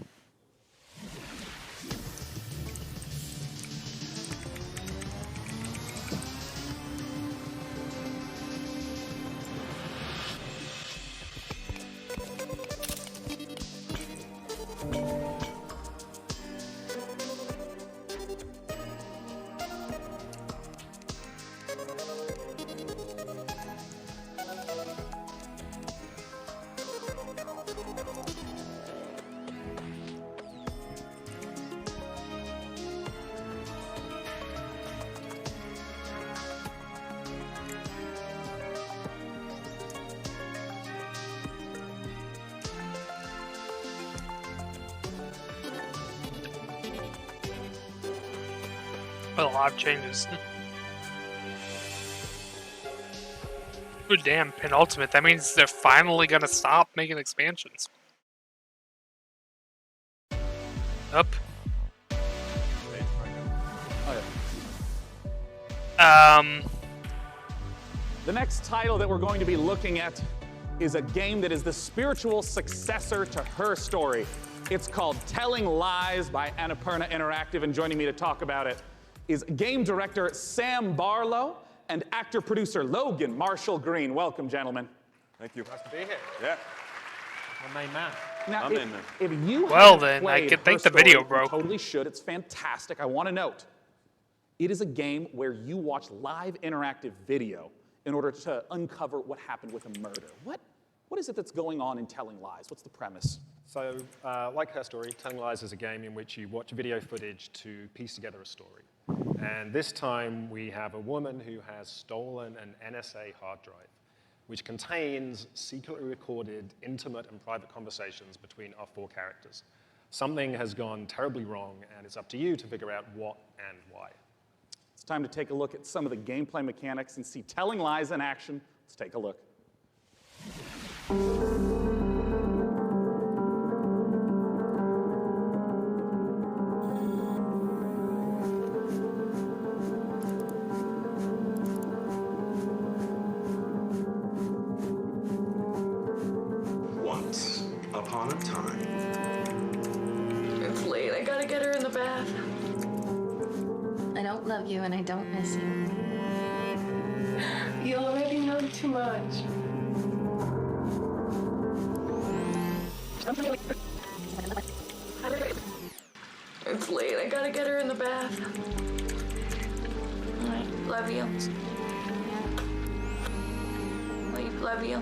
A lot of changes. Good damn, penultimate. That means they're finally gonna stop making expansions. Up. The next title that we're going to be looking at is a game that is the spiritual successor to Her Story. It's called Telling Lies by Annapurna Interactive, and joining me to talk about it is game director Sam Barlow and actor-producer Logan Marshall Green. Welcome, gentlemen. Thank you. Nice to be here. Yeah. My main man. Now, I'm in there. if you Well haven't then, I played can Her thank the Story, video, you bro. totally should. It's fantastic. I want to note, it is a game where you watch live interactive video in order to uncover what happened with a murder. What is it that's going on in Telling Lies? What's the premise? So, like Her Story, Telling Lies is a game in which you watch video footage to piece together a story. And this time we have a woman who has stolen an NSA hard drive, which contains secretly recorded, intimate and private conversations between our 4 characters. Something has gone terribly wrong, and it's up to you to figure out what and why. It's time to take a look at some of the gameplay mechanics and see Telling Lies in action. Let's take a look. love you and I don't miss you. You already know too much. It's late. I gotta get her in the bath. Love you. Love you.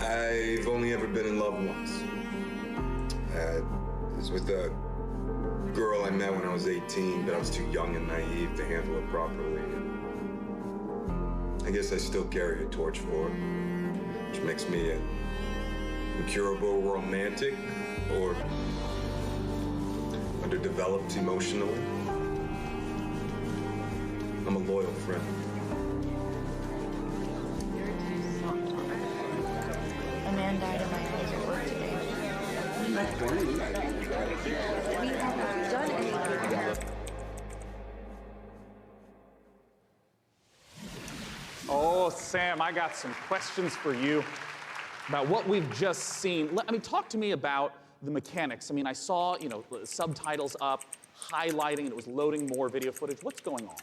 I've only ever been in love once. It was with a girl I met when I was 18, but I was too young and naive to handle it properly. I guess I still carry a torch for it, which makes me a incurable romantic or underdeveloped emotionally. I'm a loyal friend. A man died in my arms at work today. We haven't done anything. Oh, Sam, I got some questions for you about what we've just seen. I mean, talk to me about the mechanics. I mean, I saw, subtitles up, highlighting, and it was loading more video footage. What's going on?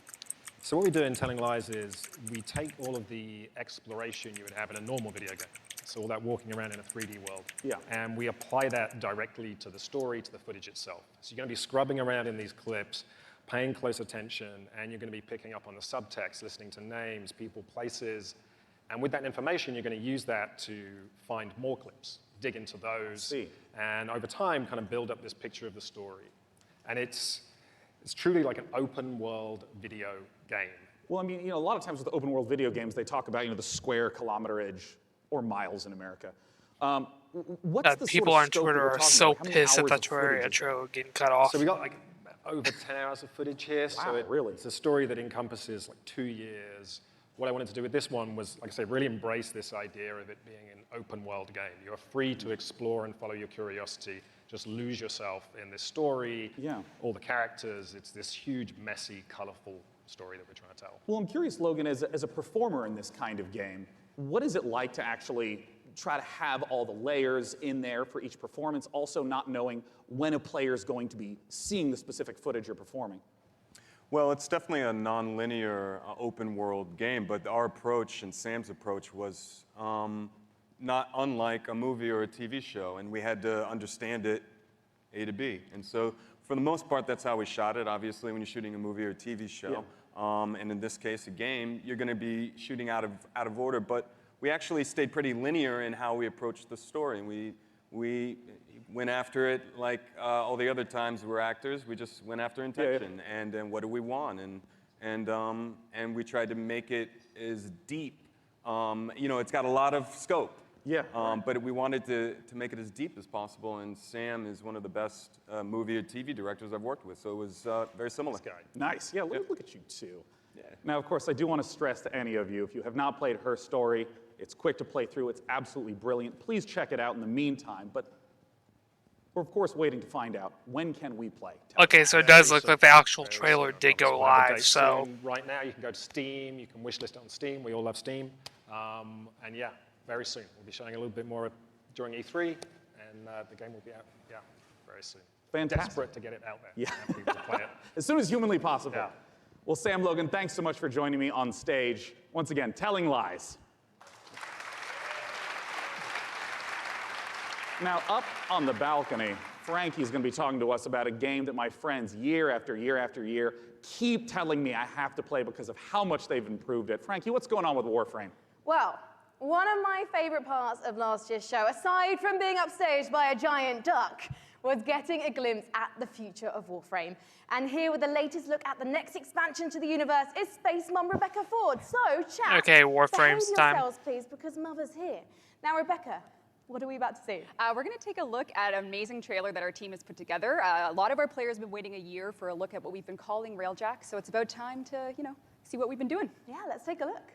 So what we do in Telling Lies is we take all of the exploration you would have in a normal video game, so all that walking around in a 3D world, and we apply that directly to the story, to the footage itself. So you're going to be scrubbing around in these clips, paying close attention, and you're going to be picking up on the subtext, listening to names, people, places, and with that information, you're going to use that to find more clips, dig into those, and over time, kind of build up this picture of the story. And it's truly like an open world video game. Well, I mean, a lot of times with open world video games, they talk about, the square kilometerage or miles in America. What's the people sort on of scope Twitter that we're are talking so about? How many pissed at hours the of footage Terraria is there? trailer getting cut off. So we got like over 10 hours of footage here. Wow, so it's a story that encompasses like 2 years. What I wanted to do with this one was, like I say, really embrace this idea of it being an open world game. You're free to explore and follow your curiosity. Just lose yourself in this story, all the characters. It's this huge, messy, colorful story that we're trying to tell. Well, I'm curious, Logan, as a performer in this kind of game, what is it like to actually try to have all the layers in there for each performance, also not knowing when a player is going to be seeing the specific footage you're performing? Well, it's definitely a non-linear open world game, but our approach and Sam's approach was not unlike a movie or a TV show, and we had to understand it A to B. And so for the most part, that's how we shot it. Obviously, when you're shooting a movie or a TV show, and in this case, a game, you're going to be shooting out of order, but we actually stayed pretty linear in how we approached the story. And we went after it like all the other times we're actors. We just went after intention and what do we want, and we tried to make it as deep. It's got a lot of scope. But we wanted to make it as deep as possible, and Sam is one of the best movie or TV directors I've worked with, so it was very similar. Nice. Yeah, look at you two. Now, of course, I do want to stress to any of you, if you have not played Her Story, it's quick to play through. It's absolutely brilliant. Please check it out in the meantime. But we're, of course, waiting to find out, when can we play? Okay, so it does look like the actual trailer did go We'll have a live, date so... soon. Right now, you can go to Steam. You can wishlist it on Steam. We all love Steam. And yeah, very soon. We'll be showing a little bit more during E3, and the game will be out, very soon. Fantastic. Desperate to get it out there. Yeah. And people to play it. As soon as humanly possible. Well, Sam, Logan, thanks so much for joining me on stage. Once again, Telling Lies. Now, up on the balcony, Frankie's going to be talking to us about a game that my friends, year after year after year, keep telling me I have to play because of how much they've improved it. Frankie, what's going on with Warframe? Well, one of my favorite parts of last year's show, aside from being upstaged by a giant duck, was getting a glimpse at the future of Warframe. And here with the latest look at the next expansion to the universe is Space Mum Rebecca Ford. So, chat, Okay, Warframe's behave time. yourselves, please, because Mother's here. Now, Rebecca, what are we about to see? We're going to take a look at an amazing trailer that our team has put together. A lot of our players have been waiting a year for a look at what we've been calling Railjack, so it's about time to, see what we've been doing. Yeah, let's take a look.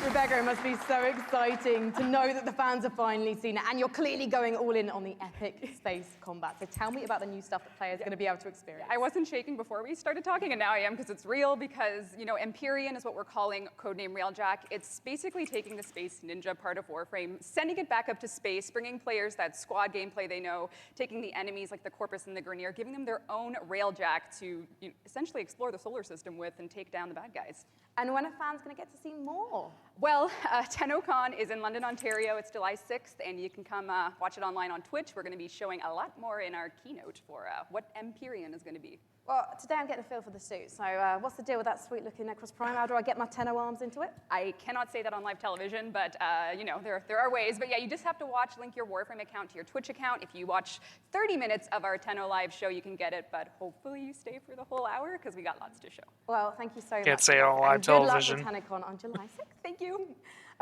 Rebecca, it must be so exciting to know that the fans have finally seen it, and you're clearly going all in on the epic space combat. So tell me about the new stuff that players are going to be able to experience. I wasn't shaking before we started talking, and now I am because it's real, because, you know, Empyrean is what we're calling codename Railjack. It's basically taking the Space Ninja part of Warframe, sending it back up to space, bringing players that squad gameplay they know, taking the enemies like the Corpus and the Grineer, giving them their own Railjack to essentially explore the solar system with and take down the bad guys. And when are fans going to get to see more? Well, TennoCon is in London, Ontario. It's July 6th, and you can come watch it online on Twitch. We're going to be showing a lot more in our keynote for what Empyrean is going to be. Well, today I'm getting a feel for the suit. So what's the deal with that sweet-looking Necros Prime? How do I get my Tenno arms into it? I cannot say that on live television, but you know, there are ways. But yeah, you just have to link your Warframe account to your Twitch account. If you watch 30 minutes of our Tenno live show, you can get it. But hopefully you stay for the whole hour because we got lots to show. Well, thank you so much. Can't say it on live television. Good luck with TennoCon on July 6th. Thank you.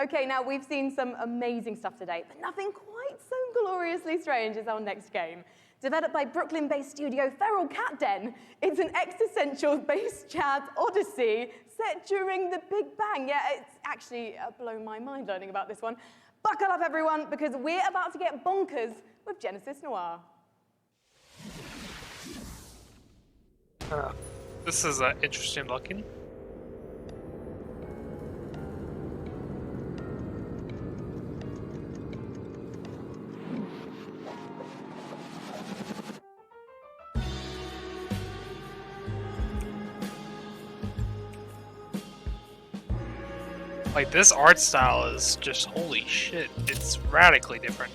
Okay, now we've seen some amazing stuff today, but nothing quite so gloriously strange as our next game. Developed by Brooklyn-based studio Feral Cat Den, it's an existential-based jazz odyssey set during the Big Bang. Yeah, it's actually blown my mind learning about this one. Buckle up, everyone, because we're about to get bonkers with Genesis Noir. This is interesting looking. Like, this art style is just, holy shit, it's radically different.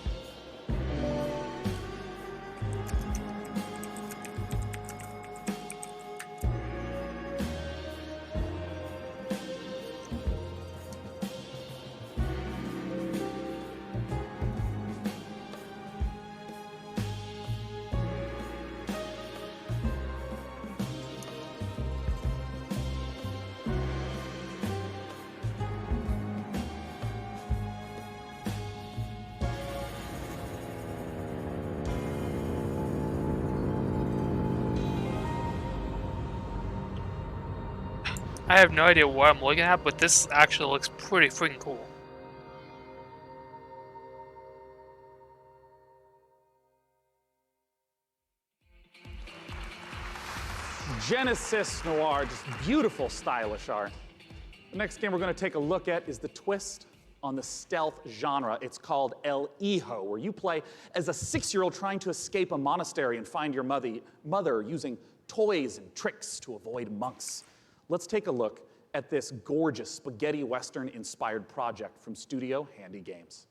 I have no idea what I'm looking at, but this actually looks pretty freaking cool. Genesis Noir, just beautiful, stylish art. The next game we're going to take a look at is the twist on the stealth genre. It's called El Hijo, where you play as a 6-year-old trying to escape a monastery and find your mother using toys and tricks to avoid monks. Let's take a look at this gorgeous spaghetti western-inspired project from Studio Handy Games.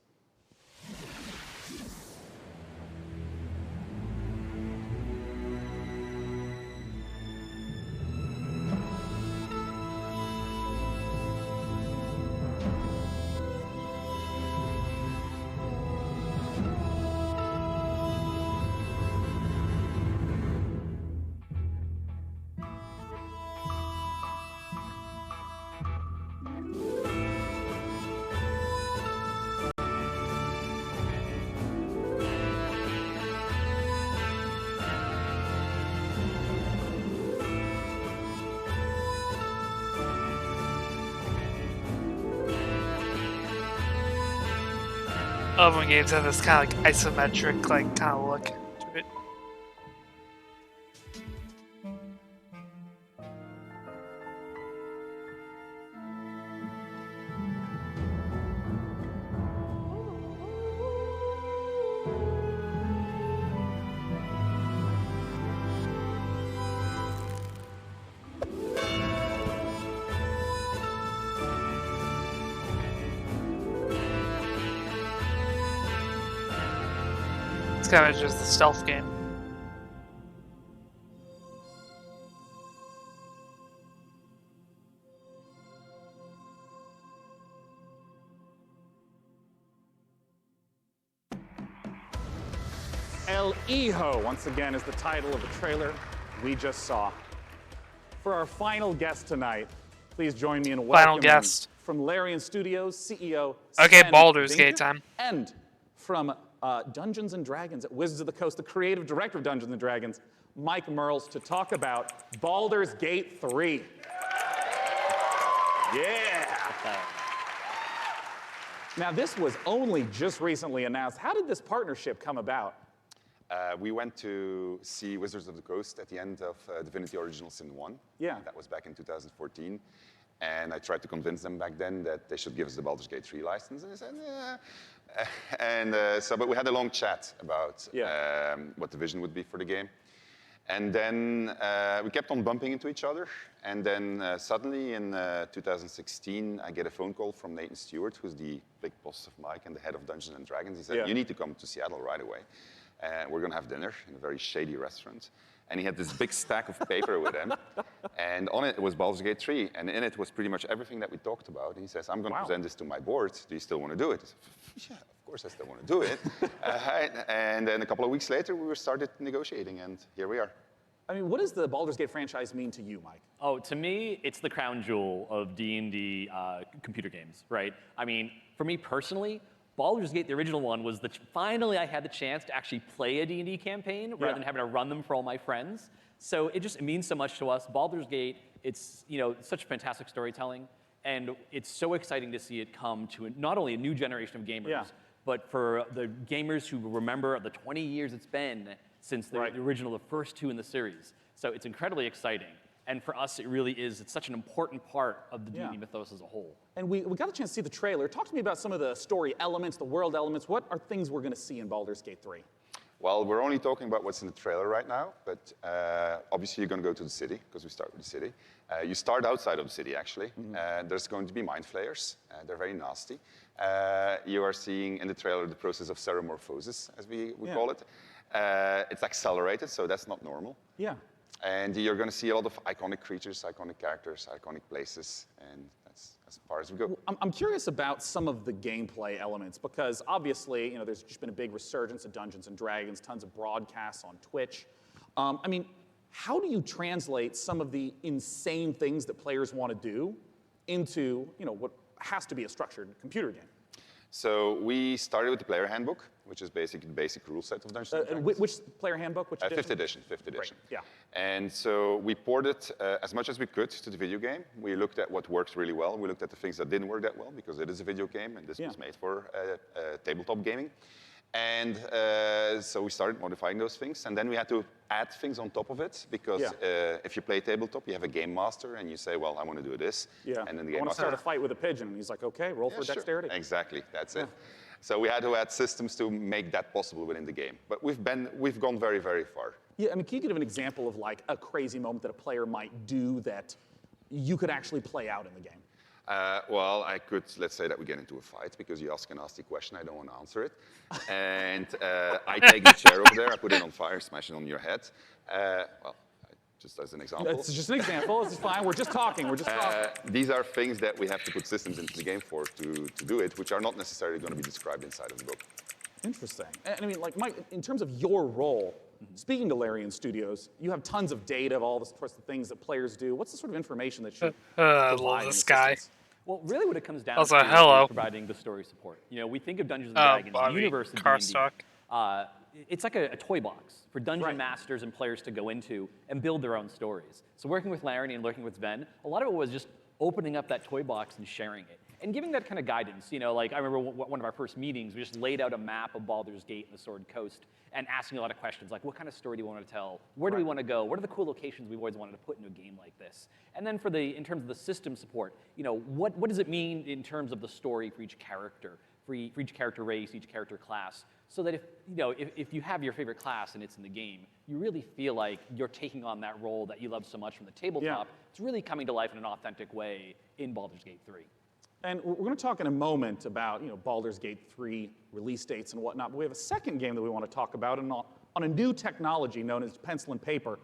I love when games have this kind of like isometric like kind of look to it. It's kind of just a stealth game. El Hijo, once again, is the title of the trailer we just saw. For our final guest tonight, please join me in welcoming guest. From Larian Studios, CEO Okay, Sven Baldur's Vinker, Gate time. And from Dungeons & Dragons at Wizards of the Coast, the creative director of Dungeons & Dragons, Mike Merles, to talk about Baldur's Gate 3. Yeah! Now, this was only just recently announced. How did this partnership come about? We went to see Wizards of the Coast at the end of Divinity Original Sin 1. Yeah. That was back in 2014. And I tried to convince them back then that they should give us the Baldur's Gate 3 license. And they said, but we had a long chat about what the vision would be for the game. And then we kept on bumping into each other. And then suddenly in 2016, I get a phone call from Nathan Stewart, who's the big boss of Mike and the head of Dungeons & Dragons. He said, you need to come to Seattle right away. We're going to have dinner in a very shady restaurant. And he had this big stack of paper with him. And on it was Baldur's Gate 3. And in it was pretty much everything that we talked about. And he says, I'm going to present this to my board. Do you still want to do it? I said, yeah, of course I still want to do it. And then a couple of weeks later, we started negotiating. And here we are. I mean, what does the Baldur's Gate franchise mean to you, Mike? Oh, to me, it's the crown jewel of D&D computer games, right? I mean, for me personally, Baldur's Gate, the original one, was finally I had the chance to actually play a D&D campaign rather than having to run them for all my friends. So it means so much to us. Baldur's Gate, it's such fantastic storytelling, and it's so exciting to see it come to not only a new generation of gamers, but for the gamers who remember the 20 years it's been since the original, the first two in the series. So it's incredibly exciting. And for us, it's such an important part of the D&D mythos as a whole. And we got a chance to see the trailer. Talk to me about some of the story elements, the world elements. What are things we're going to see in Baldur's Gate 3? Well, we're only talking about what's in the trailer right now, but obviously you're going to go to the city, because we start with the city. You start outside of the city, actually. There's going to be mind flayers. They're very nasty. You are seeing in the trailer the process of ceremorphosis, as we call it. It's accelerated, so that's not normal. Yeah. And you're going to see a lot of iconic creatures, iconic characters, iconic places, and that's as far as we go. I'm curious about some of the gameplay elements, because obviously, there's just been a big resurgence of Dungeons & Dragons, tons of broadcasts on Twitch. I mean, how do you translate some of the insane things that players want to do into, what has to be a structured computer game? So we started with the player handbook, which is basically the basic rule set of Dungeons & Dragons. Which player handbook? Which edition? 5th edition. 5th edition. Great. Yeah. And so we ported as much as we could to the video game. We looked at what works really well. We looked at the things that didn't work that well, because it is a video game, and this was made for tabletop gaming. And so we started modifying those things, and then we had to add things on top of it, because if you play tabletop, you have a game master, and you say, well, I want to do this. Yeah. And then the game I want to master start a fight with a pigeon, and he's like, okay, roll for dexterity. Exactly, that's it. So we had to add systems to make that possible within the game. But we've gone very, very far. Yeah, I mean, can you give an example of like a crazy moment that a player might do that you could actually play out in the game? Well, let's say that we get into a fight because you ask a nasty question, I don't want to answer it. And I take the chair over there, I put it on fire, smash it on your head. Well, just as an example. It's just an example, it's fine, we're just talking, These are things that we have to put systems into the game for to do it, which are not necessarily going to be described inside of the book. Interesting. And I mean, like, Mike, in terms of your role, speaking to Larian Studios, you have tons of data of all the sorts of things that players do. What's the sort of information that you provide? Love this guy. Well, really what it comes down Also, to hello. is providing the story support. We think of Dungeons & Dragons, the universe of D&D. It's like a toy box for dungeon masters and players to go into and build their own stories. So working with Larry and working with Sven, a lot of it was just opening up that toy box and sharing it. And giving that kind of guidance. Like I remember one of our first meetings, we just laid out a map of Baldur's Gate and the Sword Coast and asking a lot of questions like, what kind of story do you want to tell? Where do we want to go? What are the cool locations we've always wanted to put into a game like this? And then in terms of the system support, what does it mean in terms of the story for each character, for each character race, each character class? So that if you have your favorite class and it's in the game, you really feel like you're taking on that role that you love so much from the tabletop. It's really coming to life in an authentic way in Baldur's Gate 3. And we're going to talk in a moment about Baldur's Gate 3 release dates and whatnot, but we have a second game that we want to talk about on a new technology known as pencil and paper.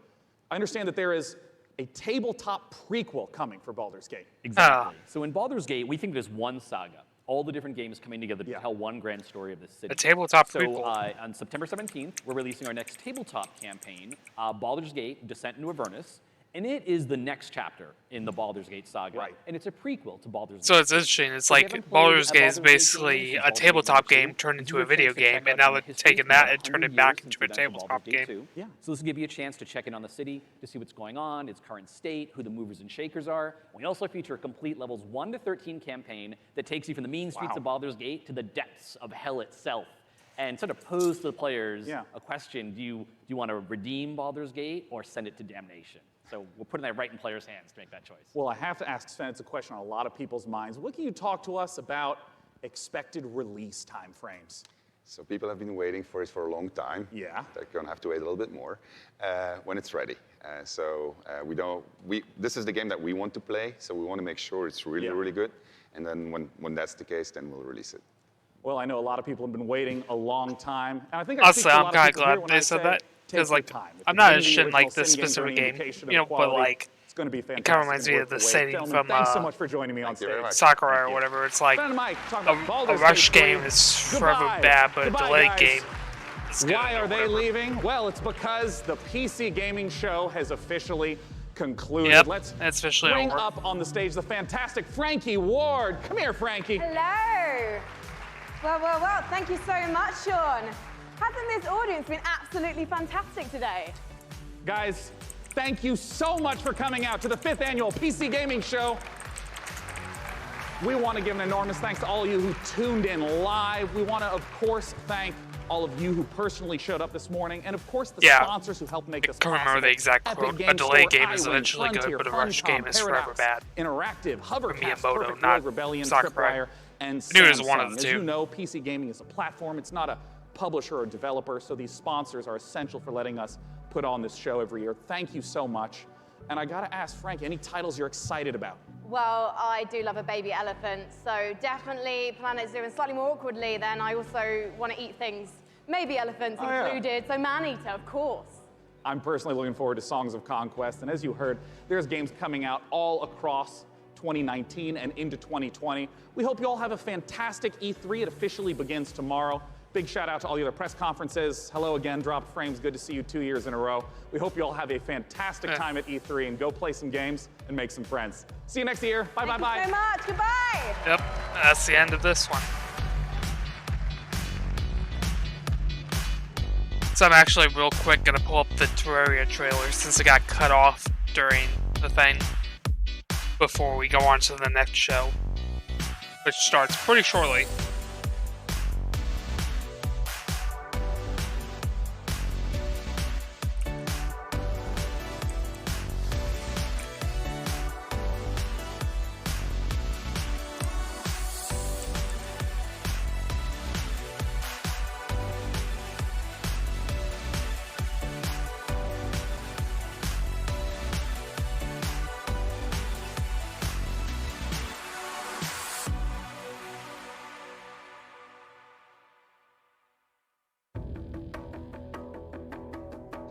I understand that there is a tabletop prequel coming for Baldur's Gate. Exactly. So in Baldur's Gate, we think there's one saga. All the different games coming together to tell one grand story of this city. A tabletop prequel. So on September 17th, we're releasing our next tabletop campaign, Baldur's Gate, Descent into Avernus. And it is the next chapter in the Baldur's Gate saga. Right. And it's a prequel to Baldur's Gate. So it's interesting. It's like Baldur's Gate is basically a tabletop game turned into a video game, and now they're taking that and turning it back into a tabletop game. Yeah. So this will give you a chance to check in on the city, to see what's going on, its current state, who the movers and shakers are. We also feature a complete levels 1 to 13 campaign that takes you from the mean streets of Baldur's Gate to the depths of hell itself. And sort of pose to the players a question: do you want to redeem Baldur's Gate or send it to damnation? So we're putting that right in players' hands to make that choice. Well, I have to ask Sven, it's a question on a lot of people's minds. What can you talk to us about expected release time frames? So people have been waiting for it for a long time. Yeah. They're going to have to wait a little bit more when it's ready. This is the game that we want to play, so we want to make sure it's really, really good. And then when that's the case, then we'll release it. Well, I know a lot of people have been waiting a long time. And I think Honestly, I'm kind of glad they said that. Because, like, I'm not interested in, like, this specific game, but, like, it's going to be fantastic. It kind of reminds me of the setting from Thanks so much for joining me on stage. Sakurai or whatever. It's like a rush game is forever bad, but a delayed game is good. Why are they leaving? Well, it's because the PC gaming show has officially concluded. Yep, Let's officially bring over. up on the stage the fantastic Frankie Ward. Come here, Frankie. Hello. Well, thank you so much, Sean. Hasn't this audience been absolutely fantastic today? Guys, thank you so much for coming out to the 5th annual PC Gaming Show. We want to give an enormous thanks to all of you who tuned in live. We want to, of course, thank all of you who personally showed up this morning, and of course the sponsors who helped make this possible. I can't remember the exact quote. A delayed game is eventually good, but a rush game is forever bad. Interactive, Hovercast, Miyamoto, Perfect not World Rebellion, Sakurai. Tripwire, and I knew it was one Samsung. of the As two. you know, PC gaming is a platform. It's not a publisher or developer, so these sponsors are essential for letting us put on this show every year. Thank you so much. And I gotta ask Frank, any titles you're excited about? Well, I do love a baby elephant, so definitely Planet Zoo, and slightly more awkwardly, then I also want to eat things, maybe elephants included, so man-eater, of course. I'm personally looking forward to Songs of Conquest, and as you heard, there's games coming out all across 2019 and into 2020. We hope you all have a fantastic E3. It officially begins tomorrow. Big shout out to all the other press conferences. Hello again, Drop Frames. Good to see you 2 years in a row. We hope you all have a fantastic time at E3 and go play some games and make some friends. See you next year. Bye. Thank you so much. Goodbye. Yep, that's the end of this one. So I'm actually real quick gonna pull up the Terraria trailer since it got cut off during the thing before we go on to the next show, which starts pretty shortly.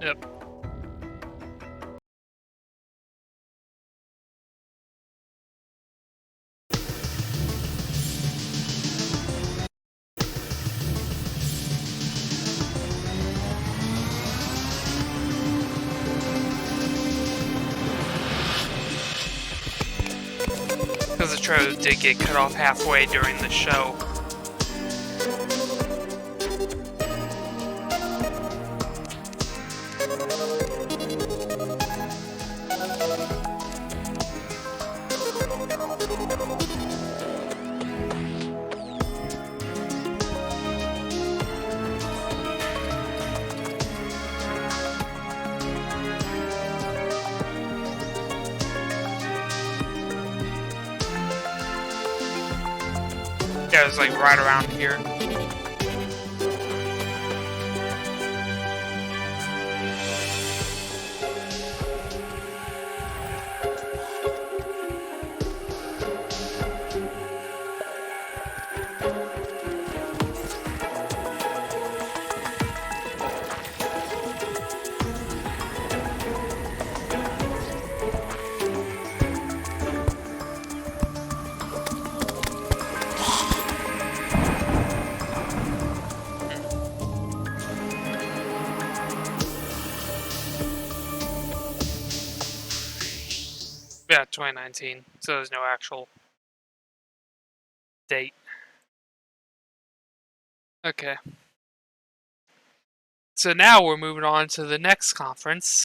Yep. Because the trailer did get cut off halfway during the show. Yeah, it was like right around here. Yeah, 2019. So there's no actual date. Okay. So now we're moving on to the next conference.